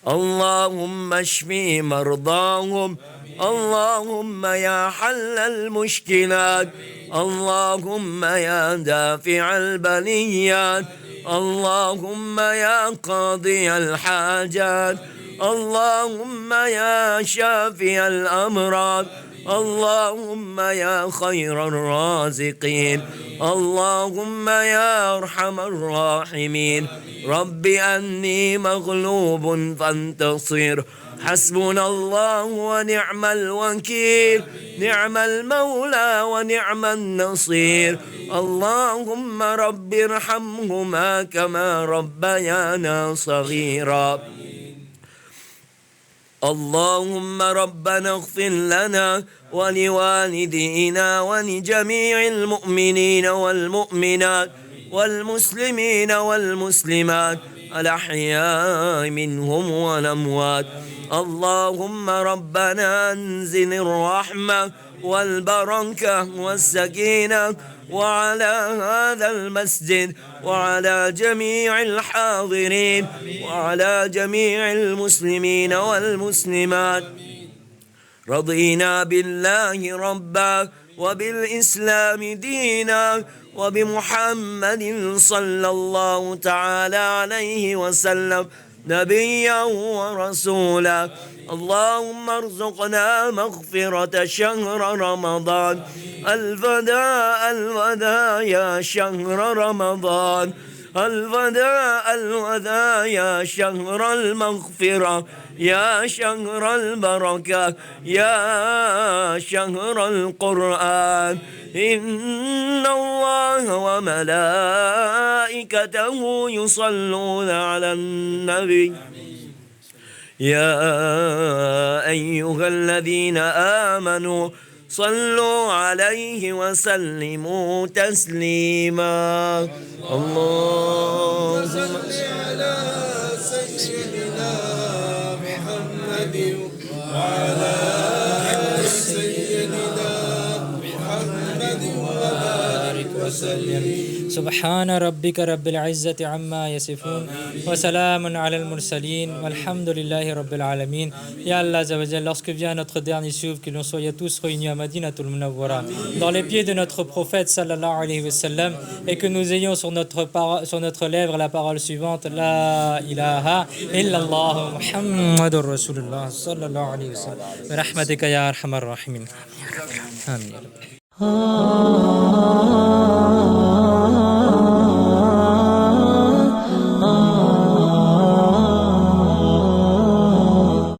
اللهم اشف مرضاهم اللهم يا حل المشكلات اللهم يا دافع البليات اللهم يا قاضي الحاجات اللهم يا شافي الأمراض اللهم يا خير الرازقين اللهم يا أرحم الراحمين رب أني مغلوب فانتصر حسبنا الله ونعم الوكيل نعم المولى ونعم النصير اللهم رب ارحمهما كما ربيانا صغيرا اللهم ربنا اغفر لنا ولوالدينا ولجميع المؤمنين والمؤمنات والمسلمين والمسلمات الأحياء منهم والأموات اللهم ربنا أنزل الرحمة والبركة والسكينة وعلى هذا المسجد وعلى جميع الحاضرين وعلى جميع المسلمين والمسلمات رضينا بالله ربا وبالإسلام دينا وبمحمد صلى الله تعالى عليه وسلم نبيا ورسولا اللهم ارزقنا مغفرة شهر رمضان الفداء الوداع يا شهر رمضان الوداع الوداع يا شهر المغفرة يا شهر البركة يا شهر القرآن إن الله وملائكته يصلون على النبي يا أيها الذين آمنوا صلوا عليه وسلموا تسليما اللهم صل على سيدنا محمد وعلى آل سيدنا محمد وبارك وسلم سبحان ربك رب العزة عما يصفون وسلام على المرسلين والحمد لله رب العالمين. Ya Allah Azza wa Jalla, lorsque vient notre dernier souffle, que l'on soit tous réunis à Madinatul Munawwara, dans les pieds de notre prophète sallallahu alayhi wa sallam, et que nous ayons sur notre lèvre la parole suivante: La ilaha illallah Muhammadur Rasulullah sallallahu alayhi wa sallam. Bi rahmatika ya arhamar rahimin. Amin.